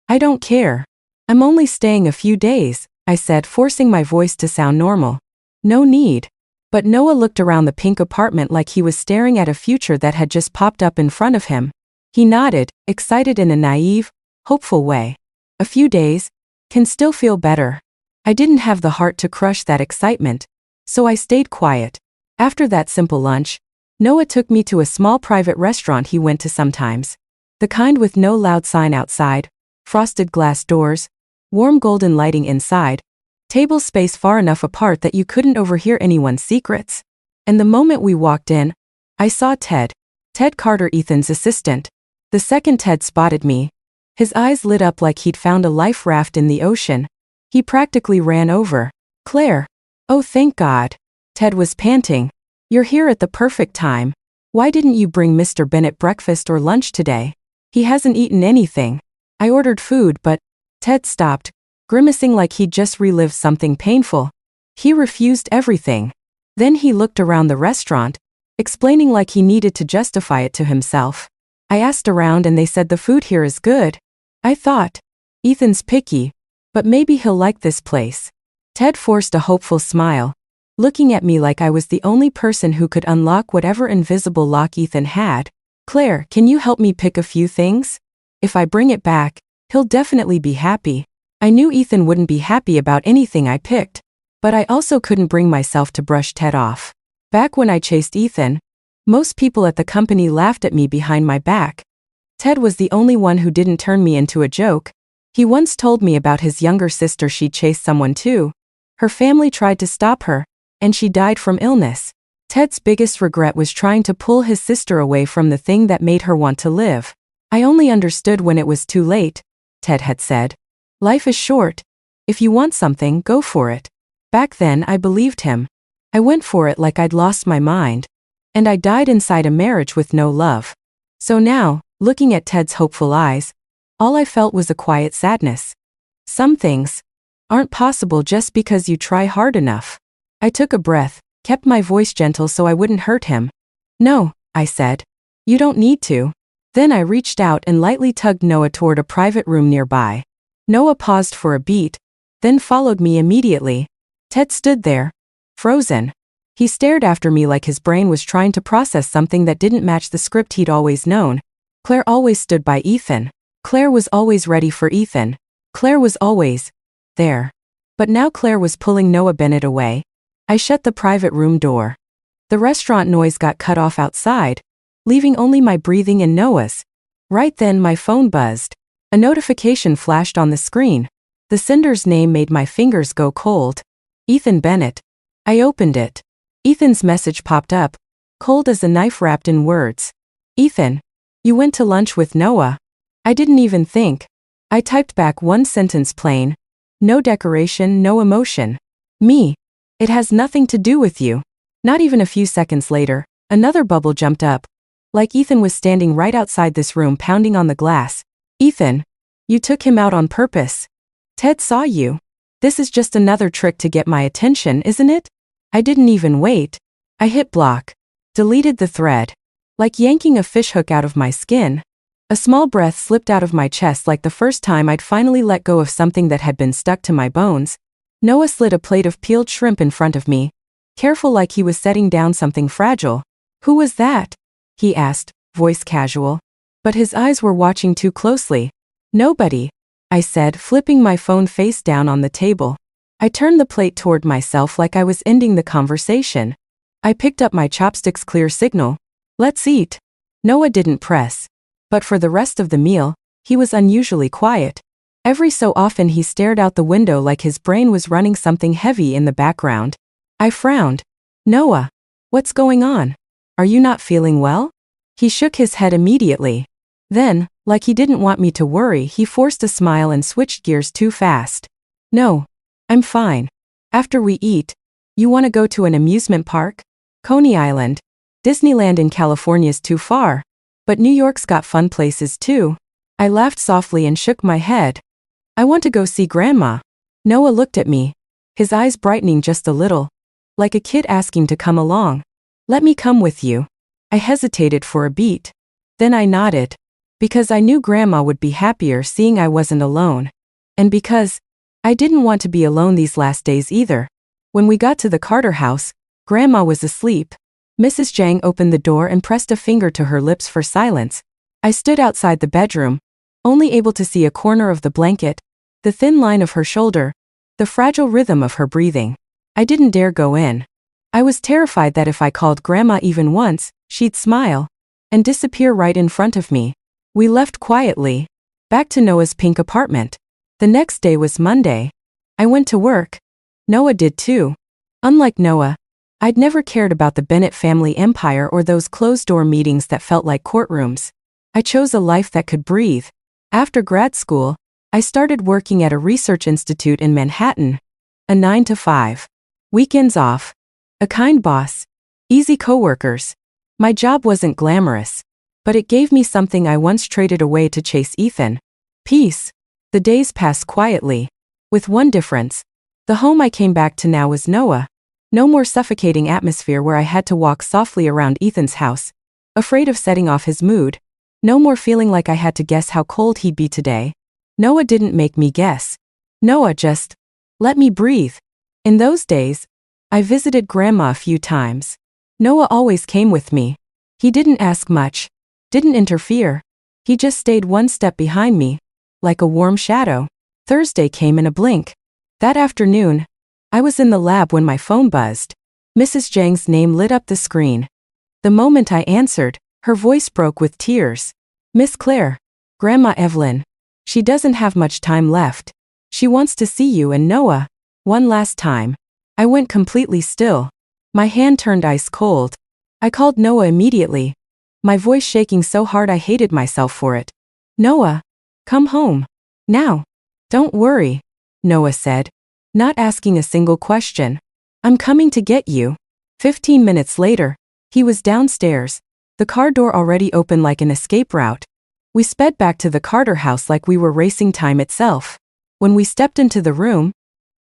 I don't care. I'm only staying a few days," I said, forcing my voice to sound normal. "No need." But Noah looked around the pink apartment like he was staring at a future that had just popped up in front of him. He nodded, excited in a naive, hopeful way. "A few days can still feel better." I didn't have the heart to crush that excitement, so I stayed quiet. After that simple lunch, Noah took me to a small private restaurant he went to sometimes. The kind with no loud sign outside, frosted glass doors, warm golden lighting inside, tables spaced far enough apart that you couldn't overhear anyone's secrets. And the moment we walked in, I saw Ted. Ted Carter, Ethan's assistant. The second Ted spotted me, his eyes lit up like he'd found a life raft in the ocean. He practically ran over. "Claire. Oh, thank God." Ted was panting. "You're here at the perfect time. Why didn't you bring Mr. Bennett breakfast or lunch today? He hasn't eaten anything." I ordered food, but Ted stopped, grimacing like he'd just relived something painful. He refused everything. Then he looked around the restaurant, explaining like he needed to justify it to himself. I asked around and they said the food here is good. I thought, Ethan's picky, but maybe he'll like this place. Ted forced a hopeful smile, looking at me like I was the only person who could unlock whatever invisible lock Ethan had. "Claire, can you help me pick a few things? If I bring it back, he'll definitely be happy." I knew Ethan wouldn't be happy about anything I picked, but I also couldn't bring myself to brush Ted off. Back when I chased Ethan, most people at the company laughed at me behind my back. Ted was the only one who didn't turn me into a joke. He once told me about his younger sister she chased someone too. Her family tried to stop her, and she died from illness. Ted's biggest regret was trying to pull his sister away from the thing that made her want to live. "I only understood when it was too late," Ted had said. "Life is short. If you want something, go for it." Back then, I believed him. I went for it like I'd lost my mind. And I died inside a marriage with no love. So now, looking at Ted's hopeful eyes, all I felt was a quiet sadness. Some things aren't possible just because you try hard enough. I took a breath, kept my voice gentle so I wouldn't hurt him. "No," I said. "You don't need to." Then I reached out and lightly tugged Noah toward a private room nearby. Noah paused for a beat, then followed me immediately. Ted stood there, frozen. He stared after me like his brain was trying to process something that didn't match the script he'd always known. Claire always stood by Ethan. Claire was always ready for Ethan. Claire was always there. But now Claire was pulling Noah Bennett away. I shut the private room door. The restaurant noise got cut off outside, leaving only my breathing and Noah's. Right then my phone buzzed. A notification flashed on the screen. The sender's name made my fingers go cold. Ethan Bennett. I opened it. Ethan's message popped up, cold as a knife wrapped in words. "Ethan, you went to lunch with Noah." I didn't even think. I typed back one sentence plain. No decoration, no emotion. "Me. It has nothing to do with you." Not even a few seconds later, another bubble jumped up. Like Ethan was standing right outside this room pounding on the glass. "Ethan, you took him out on purpose. Ted saw you. This is just another trick to get my attention, isn't it?" I didn't even wait. I hit block. Deleted the thread. Like yanking a fishhook out of my skin. A small breath slipped out of my chest like the first time I'd finally let go of something that had been stuck to my bones. Noah slid a plate of peeled shrimp in front of me, careful like he was setting down something fragile. "Who was that?" he asked, voice casual. But his eyes were watching too closely. "Nobody," I said, flipping my phone face down on the table. I turned the plate toward myself like I was ending the conversation. I picked up my chopsticks, clear signal. Let's eat. Noah didn't press. But for the rest of the meal, he was unusually quiet. Every so often he stared out the window like his brain was running something heavy in the background. I frowned. Noah, what's going on? Are you not feeling well? He shook his head immediately. Then, like he didn't want me to worry, he forced a smile and switched gears too fast. No, I'm fine. After we eat, you want to go to an amusement park? Coney Island. Disneyland in California's too far. But New York's got fun places too. I laughed softly and shook my head. I want to go see Grandma. Noah looked at me, his eyes brightening just a little, like a kid asking to come along. Let me come with you. I hesitated for a beat. Then I nodded. Because I knew Grandma would be happier seeing I wasn't alone. And because I didn't want to be alone these last days either. When we got to the Carter house, Grandma was asleep. Mrs. Zhang opened the door and pressed a finger to her lips for silence. I stood outside the bedroom, only able to see a corner of the blanket, the thin line of her shoulder, the fragile rhythm of her breathing. I didn't dare go in. I was terrified that if I called Grandma even once, she'd smile and disappear right in front of me. We left quietly, back to Noah's pink apartment. The next day was Monday. I went to work. Noah did too. Unlike Noah, I'd never cared about the Bennett family empire or those closed-door meetings that felt like courtrooms. I chose a life that could breathe. After grad school, I started working at a research institute in Manhattan. A 9-to-5. Weekends off. A kind boss. Easy coworkers. My job wasn't glamorous, but it gave me something I once traded away to chase Ethan. Peace. The days passed quietly. With one difference. The home I came back to now was Noah. No more suffocating atmosphere where I had to walk softly around Ethan's house, afraid of setting off his mood. No more feeling like I had to guess how cold he'd be today. Noah didn't make me guess. Noah just let me breathe. In those days, I visited Grandma a few times. Noah always came with me. He didn't ask much, didn't interfere. He just stayed one step behind me, like a warm shadow. Thursday came in a blink. That afternoon, I was in the lab when my phone buzzed. Mrs. Zhang's name lit up the screen. The moment I answered, her voice broke with tears. Miss Claire, Grandma Evelyn. She doesn't have much time left. She wants to see you and Noah. One last time. I went completely still. My hand turned ice cold. I called Noah immediately, my voice shaking so hard I hated myself for it. Noah, come home. Now. Don't worry, Noah said, not asking a single question. I'm coming to get you. 15 minutes later, he was downstairs, the car door already open like an escape route. We sped back to the Carter house like we were racing time itself. When we stepped into the room,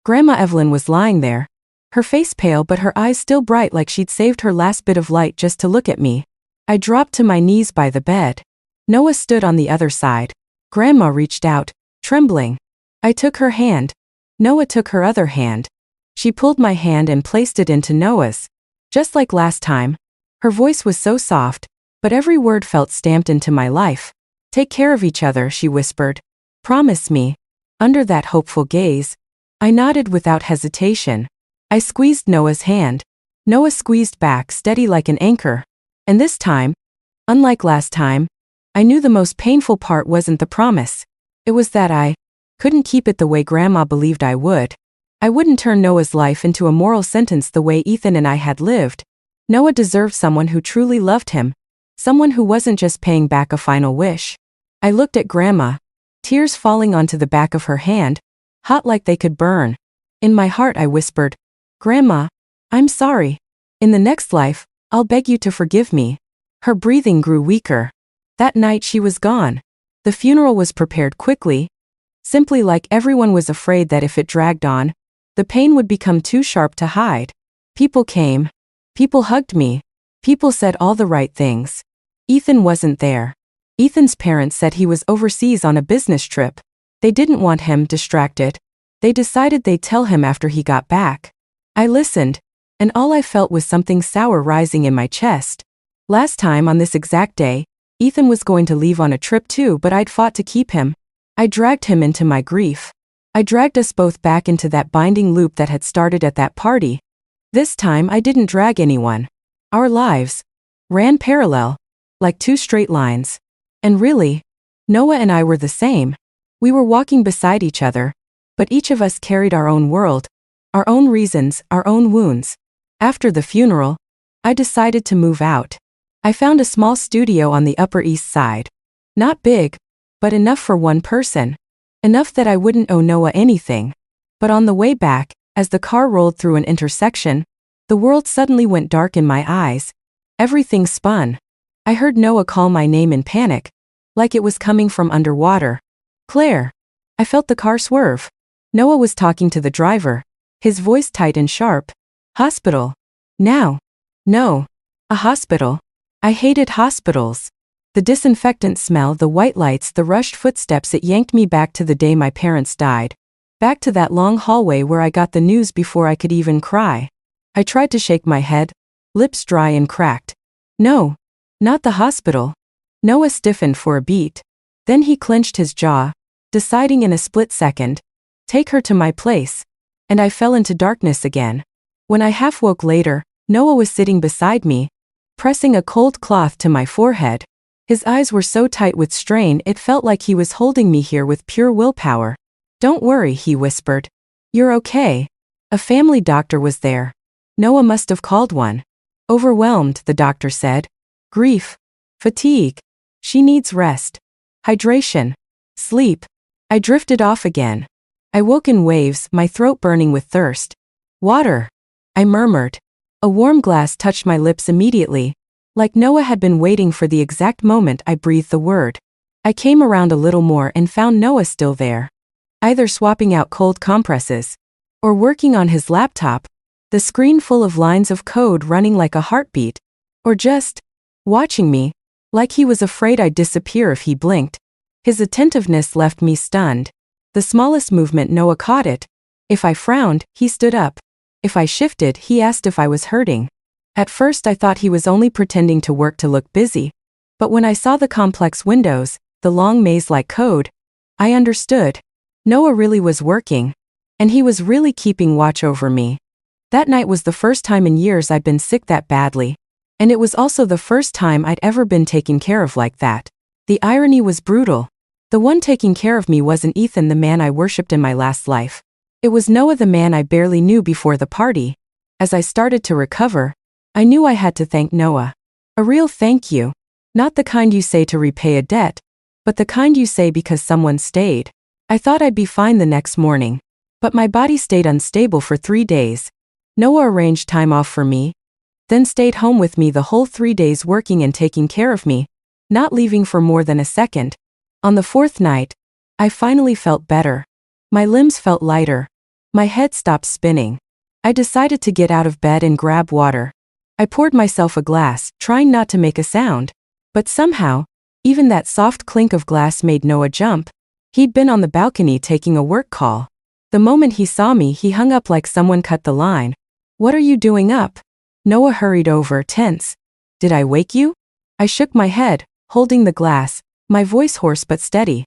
Grandma Evelyn was lying there, her face pale but her eyes still bright like she'd saved her last bit of light just to look at me. I dropped to my knees by the bed. Noah stood on the other side. Grandma reached out, trembling. I took her hand. Noah took her other hand. She pulled my hand and placed it into Noah's. Just like last time. Her voice was so soft, but every word felt stamped into my life. Take care of each other, she whispered. Promise me. Under that hopeful gaze, I nodded without hesitation. I squeezed Noah's hand. Noah squeezed back, steady like an anchor. And this time, unlike last time, I knew the most painful part wasn't the promise. It was that I couldn't keep it the way Grandma believed I would. I wouldn't turn Noah's life into a moral sentence the way Ethan and I had lived. Noah deserved someone who truly loved him. Someone who wasn't just paying back a final wish. I looked at Grandma, tears falling onto the back of her hand, hot like they could burn. In my heart I whispered, Grandma, I'm sorry. In the next life, I'll beg you to forgive me. Her breathing grew weaker. That night she was gone. The funeral was prepared quickly, simply like everyone was afraid that if it dragged on, the pain would become too sharp to hide. People came. People hugged me. People said all the right things. Ethan wasn't there. Ethan's parents said he was overseas on a business trip. They didn't want him distracted. They decided they'd tell him after he got back. I listened, and all I felt was something sour rising in my chest. Last time on this exact day, Ethan was going to leave on a trip too, but I'd fought to keep him. I dragged him into my grief. I dragged us both back into that binding loop that had started at that party. This time I didn't drag anyone. Our lives ran parallel, like two straight lines. And really, Noah and I were the same. We were walking beside each other, but each of us carried our own world, our own reasons, our own wounds. After the funeral, I decided to move out. I found a small studio on the Upper East Side. Not big, but enough for one person. Enough that I wouldn't owe Noah anything. But on the way back, as the car rolled through an intersection, the world suddenly went dark in my eyes. Everything spun. I heard Noah call my name in panic, like it was coming from underwater. Claire. I felt the car swerve. Noah was talking to the driver, his voice tight and sharp. Hospital. Now. No. A hospital. I hated hospitals. The disinfectant smell, the white lights, the rushed footsteps, it yanked me back to the day my parents died. Back to that long hallway where I got the news before I could even cry. I tried to shake my head, lips dry and cracked. No. Not the hospital. Noah stiffened for a beat. Then he clenched his jaw, deciding in a split second. Take her to my place. And I fell into darkness again. When I half woke later, Noah was sitting beside me, pressing a cold cloth to my forehead. His eyes were so tight with strain it felt like he was holding me here with pure willpower. Don't worry, he whispered. You're okay. A family doctor was there. Noah must have called one. Overwhelmed, the doctor said. Grief. Fatigue. She needs rest. Hydration. Sleep. I drifted off again. I woke in waves, my throat burning with thirst. Water. I murmured. A warm glass touched my lips immediately, like Noah had been waiting for the exact moment I breathed the word. I came around a little more and found Noah still there, either swapping out cold compresses or working on his laptop, the screen full of lines of code running like a heartbeat, or just watching me, like he was afraid I'd disappear if he blinked. His attentiveness left me stunned. The smallest movement, Noah caught it. If I frowned, he stood up. If I shifted, he asked if I was hurting. At first I thought he was only pretending to work to look busy. But when I saw the complex windows, the long maze-like code, I understood. Noah really was working. And he was really keeping watch over me. That night was the first time in years I'd been sick that badly. And it was also the first time I'd ever been taken care of like that. The irony was brutal. The one taking care of me wasn't Ethan, the man I worshipped in my last life. It was Noah, the man I barely knew before the party. As I started to recover, I knew I had to thank Noah. A real thank you. Not the kind you say to repay a debt, but the kind you say because someone stayed. I thought I'd be fine the next morning, but my body stayed unstable for 3 days. Noah arranged time off for me, then stayed home with me the whole 3 days working and taking care of me, not leaving for more than a second. On the 4th night, I finally felt better. My limbs felt lighter. My head stopped spinning. I decided to get out of bed and grab water. I poured myself a glass, trying not to make a sound. But somehow, even that soft clink of glass made Noah jump. He'd been on the balcony taking a work call. The moment he saw me, he hung up like someone cut the line. What are you doing up? Noah hurried over, tense. Did I wake you? I shook my head, holding the glass, my voice hoarse but steady.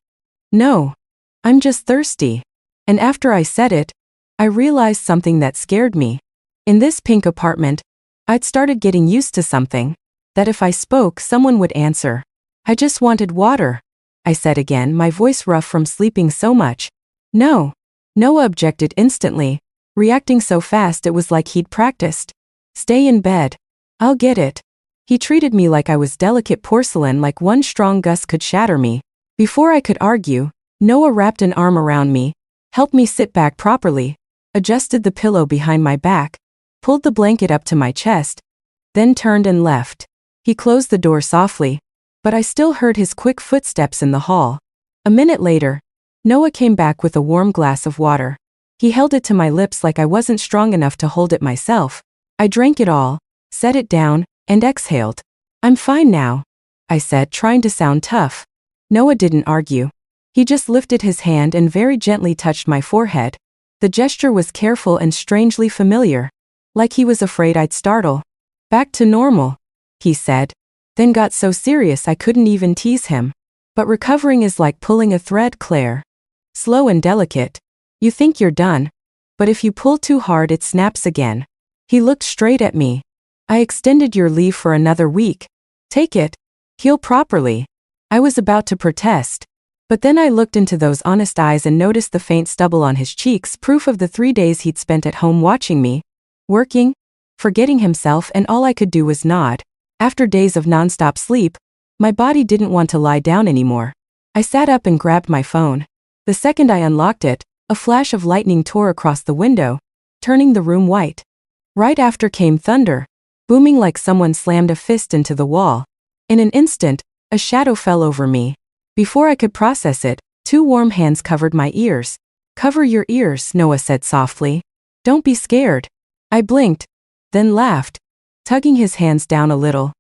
No. I'm just thirsty. And after I said it, I realized something that scared me. In this pink apartment, I'd started getting used to something, that if I spoke, someone would answer. I just wanted water, I said again, my voice rough from sleeping so much. No. Noah objected instantly, reacting so fast it was like he'd practiced. Stay in bed. I'll get it. He treated me like I was delicate porcelain, like one strong gust could shatter me. Before I could argue, Noah wrapped an arm around me, helped me sit back properly, adjusted the pillow behind my back, pulled the blanket up to my chest, then turned and left. He closed the door softly, but I still heard his quick footsteps in the hall. A minute later, Noah came back with a warm glass of water. He held it to my lips like I wasn't strong enough to hold it myself. I drank it all, set it down, and exhaled. I'm fine now, I said, trying to sound tough. Noah didn't argue. He just lifted his hand and very gently touched my forehead. The gesture was careful and strangely familiar, like he was afraid I'd startle. Back to normal, he said, then got so serious I couldn't even tease him. But recovering is like pulling a thread, Claire. Slow and delicate. You think you're done. But if you pull too hard, it snaps again. He looked straight at me. I extended your leave for another week. Take it. Heal properly. I was about to protest. But then I looked into those honest eyes and noticed the faint stubble on his cheeks, proof of the 3 days he'd spent at home watching me, working, forgetting himself, and all I could do was nod. After days of nonstop sleep, my body didn't want to lie down anymore. I sat up and grabbed my phone. The second I unlocked it, a flash of lightning tore across the window, turning the room white. Right after came thunder, booming like someone slammed a fist into the wall. In an instant, a shadow fell over me. Before I could process it, 2 warm hands covered my ears. Cover your ears, Noah said softly. Don't be scared. I blinked, then laughed, tugging his hands down a little.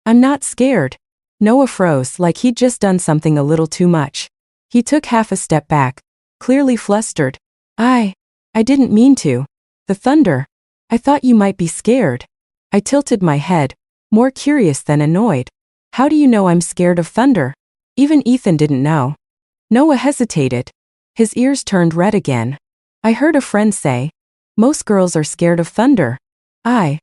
I'm not scared. Noah froze like he'd just done something a little too much. He took half a step back, clearly flustered. I didn't mean to. The thunder. I thought you might be scared. I tilted my head, more curious than annoyed. How do you know I'm scared of thunder? Even Ethan didn't know. Noah hesitated. His ears turned red again. I heard a friend say, most girls are scared of thunder. I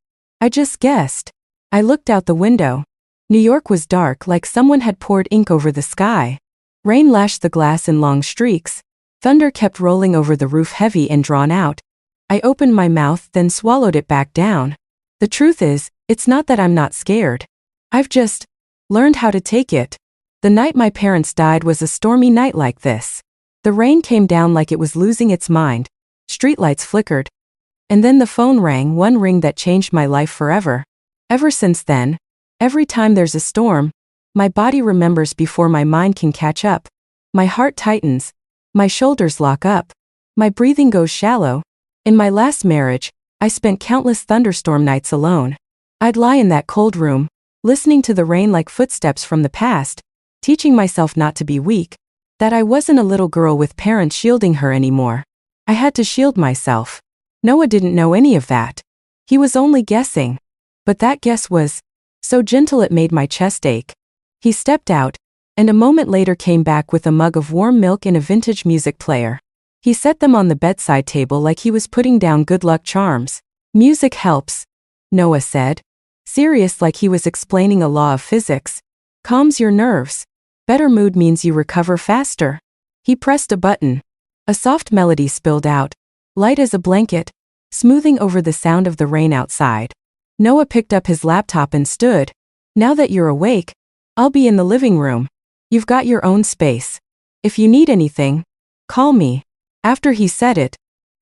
just guessed. I looked out the window. New York was dark, like someone had poured ink over the sky. Rain lashed the glass in long streaks. Thunder kept rolling over the roof, heavy and drawn out. I opened my mouth, then swallowed it back down. The truth is, it's not that I'm not scared. I've just learned how to take it. The night my parents died was a stormy night like this. The rain came down like it was losing its mind. Streetlights flickered. And then the phone rang, one ring that changed my life forever. Ever since then, every time there's a storm, my body remembers before my mind can catch up. My heart tightens. My shoulders lock up. My breathing goes shallow. In my last marriage, I spent countless thunderstorm nights alone. I'd lie in that cold room, listening to the rain like footsteps from the past, teaching myself not to be weak, that I wasn't a little girl with parents shielding her anymore. I had to shield myself. Noah didn't know any of that. He was only guessing. But that guess was so gentle it made my chest ache. He stepped out, and a moment later came back with a mug of warm milk and a vintage music player. He set them on the bedside table like he was putting down good luck charms. Music helps, Noah said, serious like he was explaining a law of physics. Calms your nerves. Better mood means you recover faster. He pressed a button. A soft melody spilled out, light as a blanket, smoothing over the sound of the rain outside. Noah picked up his laptop and stood. Now that you're awake, I'll be in the living room. You've got your own space. If you need anything, call me. After he said it,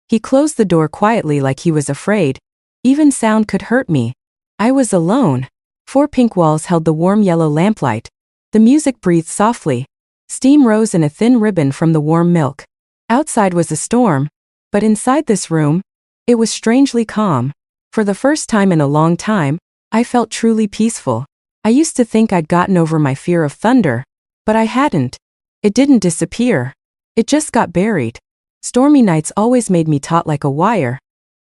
he closed the door quietly like he was afraid. Even sound could hurt me. I was alone. 4 pink walls held the warm yellow lamplight. The music breathed softly. Steam rose in a thin ribbon from the warm milk. Outside was a storm, but inside this room, it was strangely calm. For the first time in a long time, I felt truly peaceful. I used to think I'd gotten over my fear of thunder, but I hadn't. It didn't disappear. It just got buried. Stormy nights always made me taut like a wire.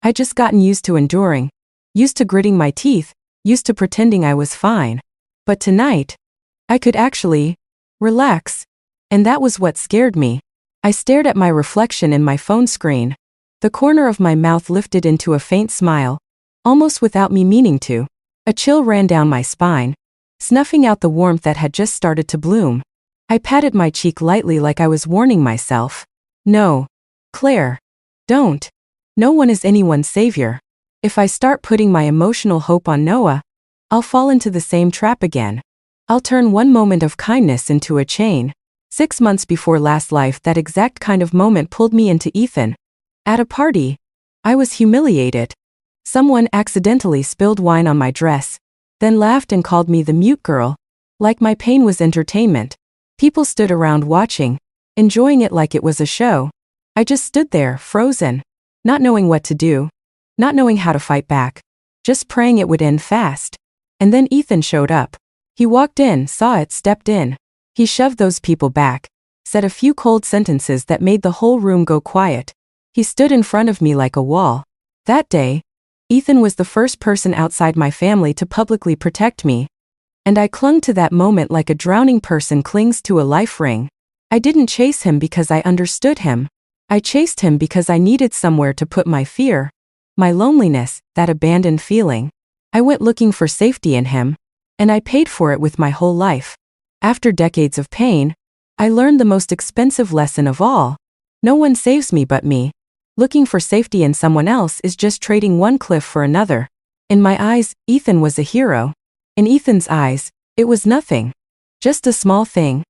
I'd just gotten used to enduring, used to gritting my teeth, used to pretending I was fine. But tonight, I could actually relax. And that was what scared me. I stared at my reflection in my phone screen. The corner of my mouth lifted into a faint smile, almost without me meaning to. A chill ran down my spine, snuffing out the warmth that had just started to bloom. I patted my cheek lightly like I was warning myself. No, Claire, don't. No one is anyone's savior. If I start putting my emotional hope on Noah, I'll fall into the same trap again. I'll turn one moment of kindness into a chain. 6 months before last life, that exact kind of moment pulled me into Ethan. At a party, I was humiliated. Someone accidentally spilled wine on my dress, then laughed and called me the mute girl, like my pain was entertainment. People stood around watching, enjoying it like it was a show. I just stood there, frozen, not knowing what to do, not knowing how to fight back, just praying it would end fast. And then Ethan showed up. He walked in, saw it, stepped in. He shoved those people back, said a few cold sentences that made the whole room go quiet. He stood in front of me like a wall. That day, Ethan was the first person outside my family to publicly protect me. And I clung to that moment like a drowning person clings to a life ring. I didn't chase him because I understood him. I chased him because I needed somewhere to put my fear, my loneliness, that abandoned feeling. I went looking for safety in him, and I paid for it with my whole life. After decades of pain, I learned the most expensive lesson of all. No one saves me but me. Looking for safety in someone else is just trading one cliff for another. In my eyes, Ethan was a hero. In Ethan's eyes, it was nothing. Just a small thing.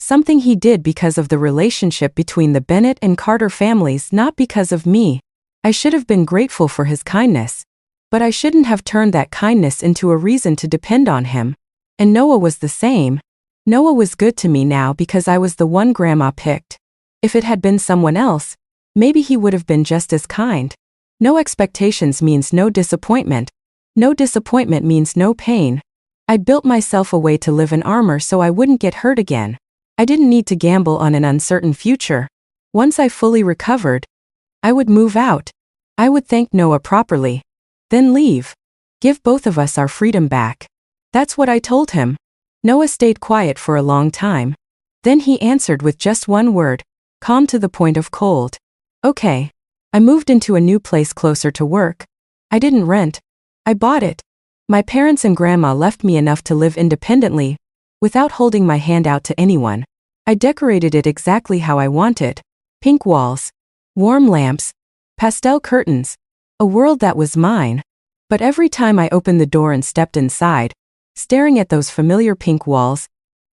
Something he did because of the relationship between the Bennett and Carter families, not because of me. I should have been grateful for his kindness. But I shouldn't have turned that kindness into a reason to depend on him. And Noah was the same. Noah was good to me now because I was the one Grandma picked. If it had been someone else, maybe he would have been just as kind. No expectations means no disappointment. No disappointment means no pain. I built myself a way to live in armor so I wouldn't get hurt again. I didn't need to gamble on an uncertain future. Once I fully recovered, I would move out. I would thank Noah properly. Then leave. Give both of us our freedom back. That's what I told him. Noah stayed quiet for a long time. Then he answered with just one word, calm to the point of cold. Okay. I moved into a new place closer to work. I didn't rent. I bought it. My parents and Grandma left me enough to live independently, without holding my hand out to anyone. I decorated it exactly how I wanted. Pink walls, warm lamps, pastel curtains, a world that was mine. But every time I opened the door and stepped inside, staring at those familiar pink walls,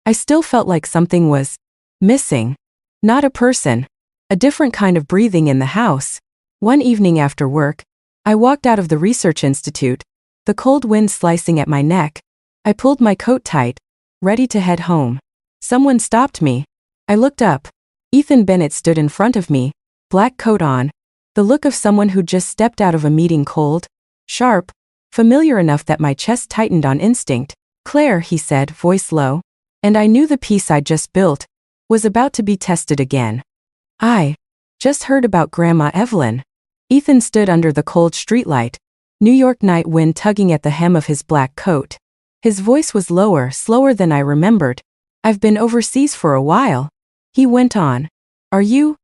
I still felt like something was missing. Not a person. A different kind of breathing in the house. One evening after work, I walked out of the research institute, the cold wind slicing at my neck. I pulled my coat tight, ready to head home. Someone stopped me. I looked up. Ethan Bennett stood in front of me, black coat on, the look of someone who just stepped out of a meeting, cold, sharp, familiar enough that my chest tightened on instinct. Claire, he said, voice low. And I knew the peace I'd just built was about to be tested again. I just heard about Grandma Evelyn. Ethan stood under the cold streetlight, New York night wind tugging at the hem of his black coat. His voice was lower, slower than I remembered. I've been overseas for a while. He went on. Are you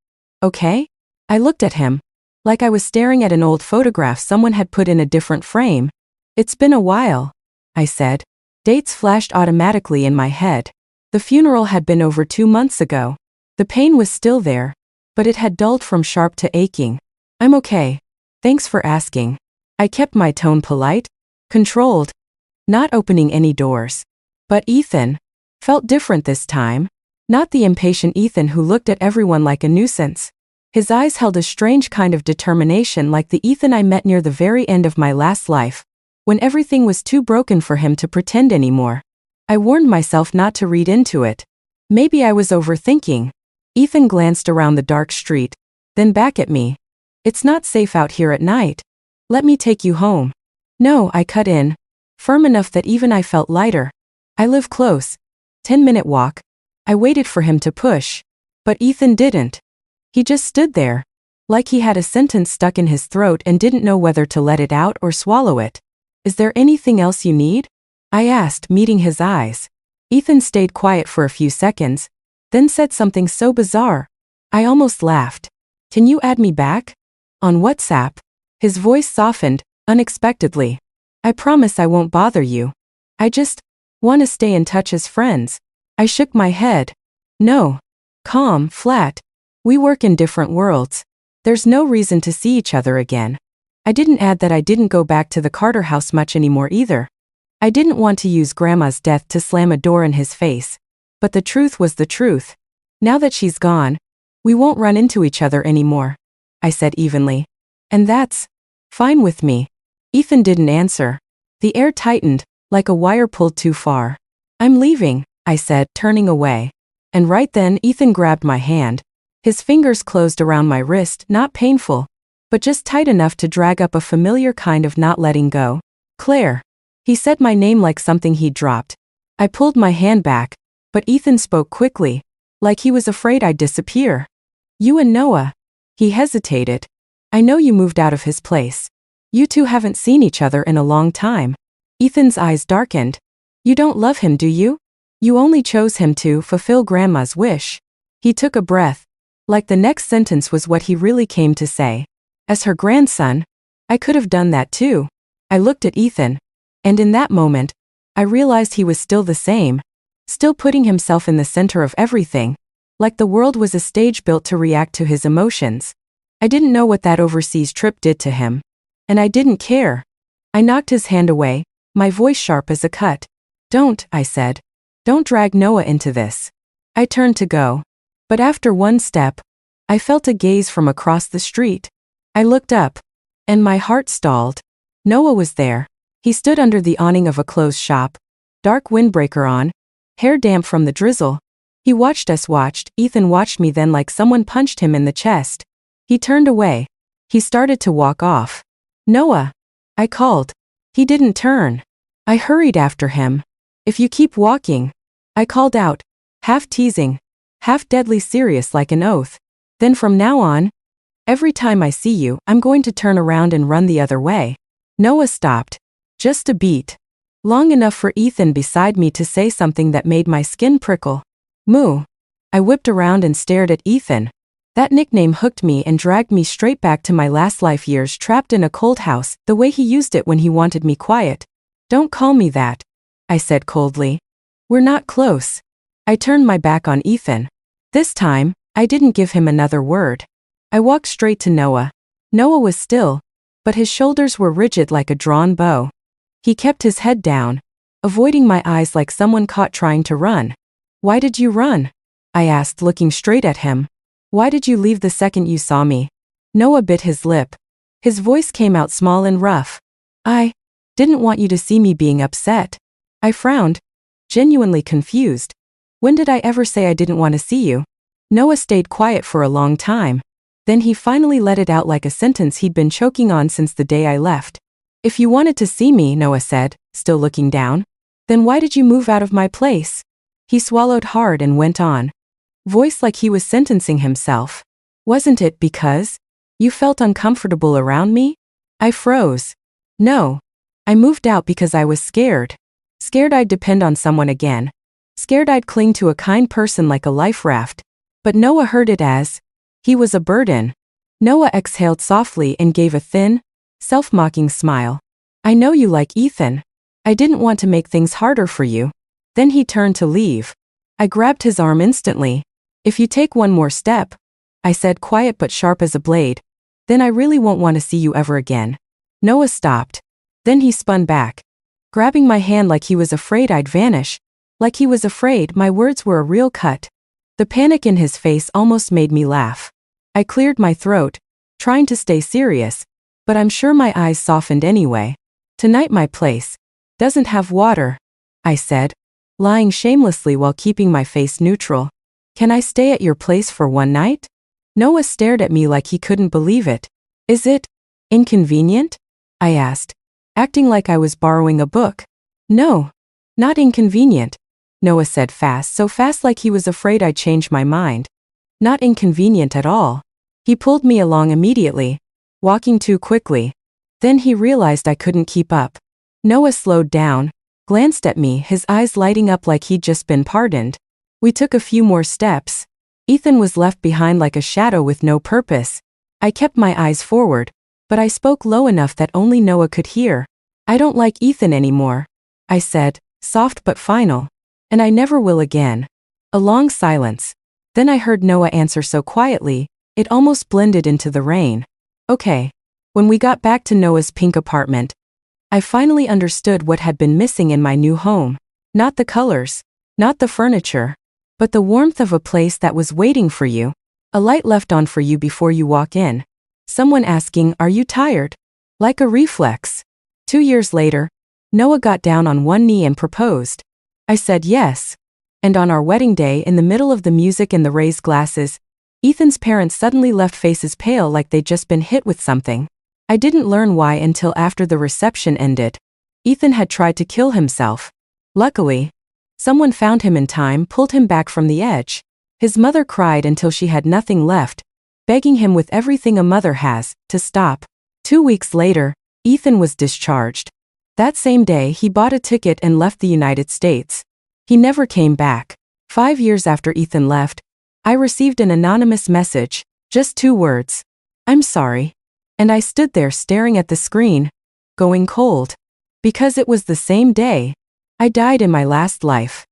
okay? I looked at him, like I was staring at an old photograph someone had put in a different frame. It's been a while, I said. Dates flashed automatically in my head. The funeral had been over 2 months ago. The pain was still there, but it had dulled from sharp to aching. I'm okay. Thanks for asking. I kept my tone polite, controlled, not opening any doors. But Ethan felt different this time. Not the impatient Ethan who looked at everyone like a nuisance. His eyes held a strange kind of determination, like the Ethan I met near the very end of my last life, when everything was too broken for him to pretend anymore. I warned myself not to read into it. Maybe I was overthinking. Ethan glanced around the dark street, then back at me. It's not safe out here at night. Let me take you home. No, I cut in, firm enough that even I felt lighter. I live close. 10-minute walk. I waited for him to push, but Ethan didn't. He just stood there, like he had a sentence stuck in his throat and didn't know whether to let it out or swallow it. Is there anything else you need? I asked, meeting his eyes. Ethan stayed quiet for a few seconds, then said something so bizarre. I almost laughed. Can you add me back? On WhatsApp? His voice softened, unexpectedly. I promise I won't bother you. I just want to stay in touch as friends. I shook my head. No. Calm, flat. We work in different worlds. There's no reason to see each other again. I didn't add that I didn't go back to the Carter house much anymore either. I didn't want to use Grandma's death to slam a door in his face. But the truth was the truth. Now that she's gone, we won't run into each other anymore, I said evenly. And that's fine with me. Ethan didn't answer. The air tightened, like a wire pulled too far. I'm leaving, I said, turning away. And right then Ethan grabbed my hand. His fingers closed around my wrist, not painful, but just tight enough to drag up a familiar kind of not letting go. Claire. He said my name like something he'd dropped. I pulled my hand back, but Ethan spoke quickly, like he was afraid I'd disappear. You and Noah. He hesitated. I know you moved out of his place. You two haven't seen each other in a long time. Ethan's eyes darkened. You don't love him, do you? You only chose him to fulfill Grandma's wish. He took a breath. Like the next sentence was what he really came to say. As her grandson, I could have done that too. I looked at Ethan. And in that moment, I realized he was still the same. Still putting himself in the center of everything. Like the world was a stage built to react to his emotions. I didn't know what that overseas trip did to him. And I didn't care. I knocked his hand away, my voice sharp as a cut. Don't, I said. Don't drag Noah into this. I turned to go. But after one step, I felt a gaze from across the street. I looked up. And my heart stalled. Noah was there. He stood under the awning of a clothes shop. Dark windbreaker on. Hair damp from the drizzle. He watched us. Ethan watched me, then like someone punched him in the chest. He turned away. He started to walk off. Noah, I called. He didn't turn. I hurried after him. If you keep walking, I called out, half teasing, half deadly serious like an oath. Then from now on, every time I see you, I'm going to turn around and run the other way. Noah stopped. Just a beat. Long enough for Ethan beside me to say something that made my skin prickle. Moo. I whipped around and stared at Ethan. That nickname hooked me and dragged me straight back to my last life years trapped in a cold house, the way he used it when he wanted me quiet. Don't call me that, I said coldly. We're not close. I turned my back on Ethan. This time, I didn't give him another word. I walked straight to Noah. Noah was still, but his shoulders were rigid like a drawn bow. He kept his head down, avoiding my eyes like someone caught trying to run. Why did you run? I asked, looking straight at him. Why did you leave the second you saw me? Noah bit his lip. His voice came out small and rough. I didn't want you to see me being upset. I frowned, genuinely confused. When did I ever say I didn't want to see you? Noah stayed quiet for a long time. Then he finally let it out like a sentence he'd been choking on since the day I left. If you wanted to see me, Noah said, still looking down, then why did you move out of my place? He swallowed hard and went on. Voice like he was sentencing himself. Wasn't it because you felt uncomfortable around me? I froze. No. I moved out because I was scared. Scared I'd depend on someone again. Scared I'd cling to a kind person like a life raft. But Noah heard it as he was a burden. Noah exhaled softly and gave a thin, self-mocking smile. I know you like Ethan. I didn't want to make things harder for you. Then he turned to leave. I grabbed his arm instantly. If you take one more step, I said, quiet but sharp as a blade, then I really won't want to see you ever again. Noah stopped. Then he spun back, grabbing my hand like he was afraid I'd vanish. Like he was afraid my words were a real cut. The panic in his face almost made me laugh. I cleared my throat, trying to stay serious, but I'm sure my eyes softened anyway. Tonight my place doesn't have water, I said, lying shamelessly while keeping my face neutral. Can I stay at your place for one night? Noah stared at me like he couldn't believe it. Is it inconvenient? I asked, acting like I was borrowing a book. No, not inconvenient, Noah said fast, so fast like he was afraid I'd change my mind. Not inconvenient at all. He pulled me along immediately, walking too quickly. Then he realized I couldn't keep up. Noah slowed down, glanced at me, his eyes lighting up like he'd just been pardoned. We took a few more steps. Ethan was left behind like a shadow with no purpose. I kept my eyes forward, but I spoke low enough that only Noah could hear. I don't like Ethan anymore, I said, soft but final. And I never will again. A long silence. Then I heard Noah answer so quietly, it almost blended into the rain. Okay. When we got back to Noah's pink apartment, I finally understood what had been missing in my new home. Not the colors, not the furniture, but the warmth of a place that was waiting for you. A light left on for you before you walk in. Someone asking, are you tired? Like a reflex. 2 years later, Noah got down on one knee and proposed. I said yes. And on our wedding day, in the middle of the music and the raised glasses, Ethan's parents suddenly left faces pale like they'd just been hit with something. I didn't learn why until after the reception ended. Ethan had tried to kill himself. Luckily, someone found him in time, pulled him back from the edge. His mother cried until she had nothing left, begging him with everything a mother has, to stop. 2 weeks later, Ethan was discharged. That same day, he bought a ticket and left the United States. He never came back. 5 years after Ethan left, I received an anonymous message, just 2 words. I'm sorry. And I stood there staring at the screen, going cold. Because it was the same day I died in my last life.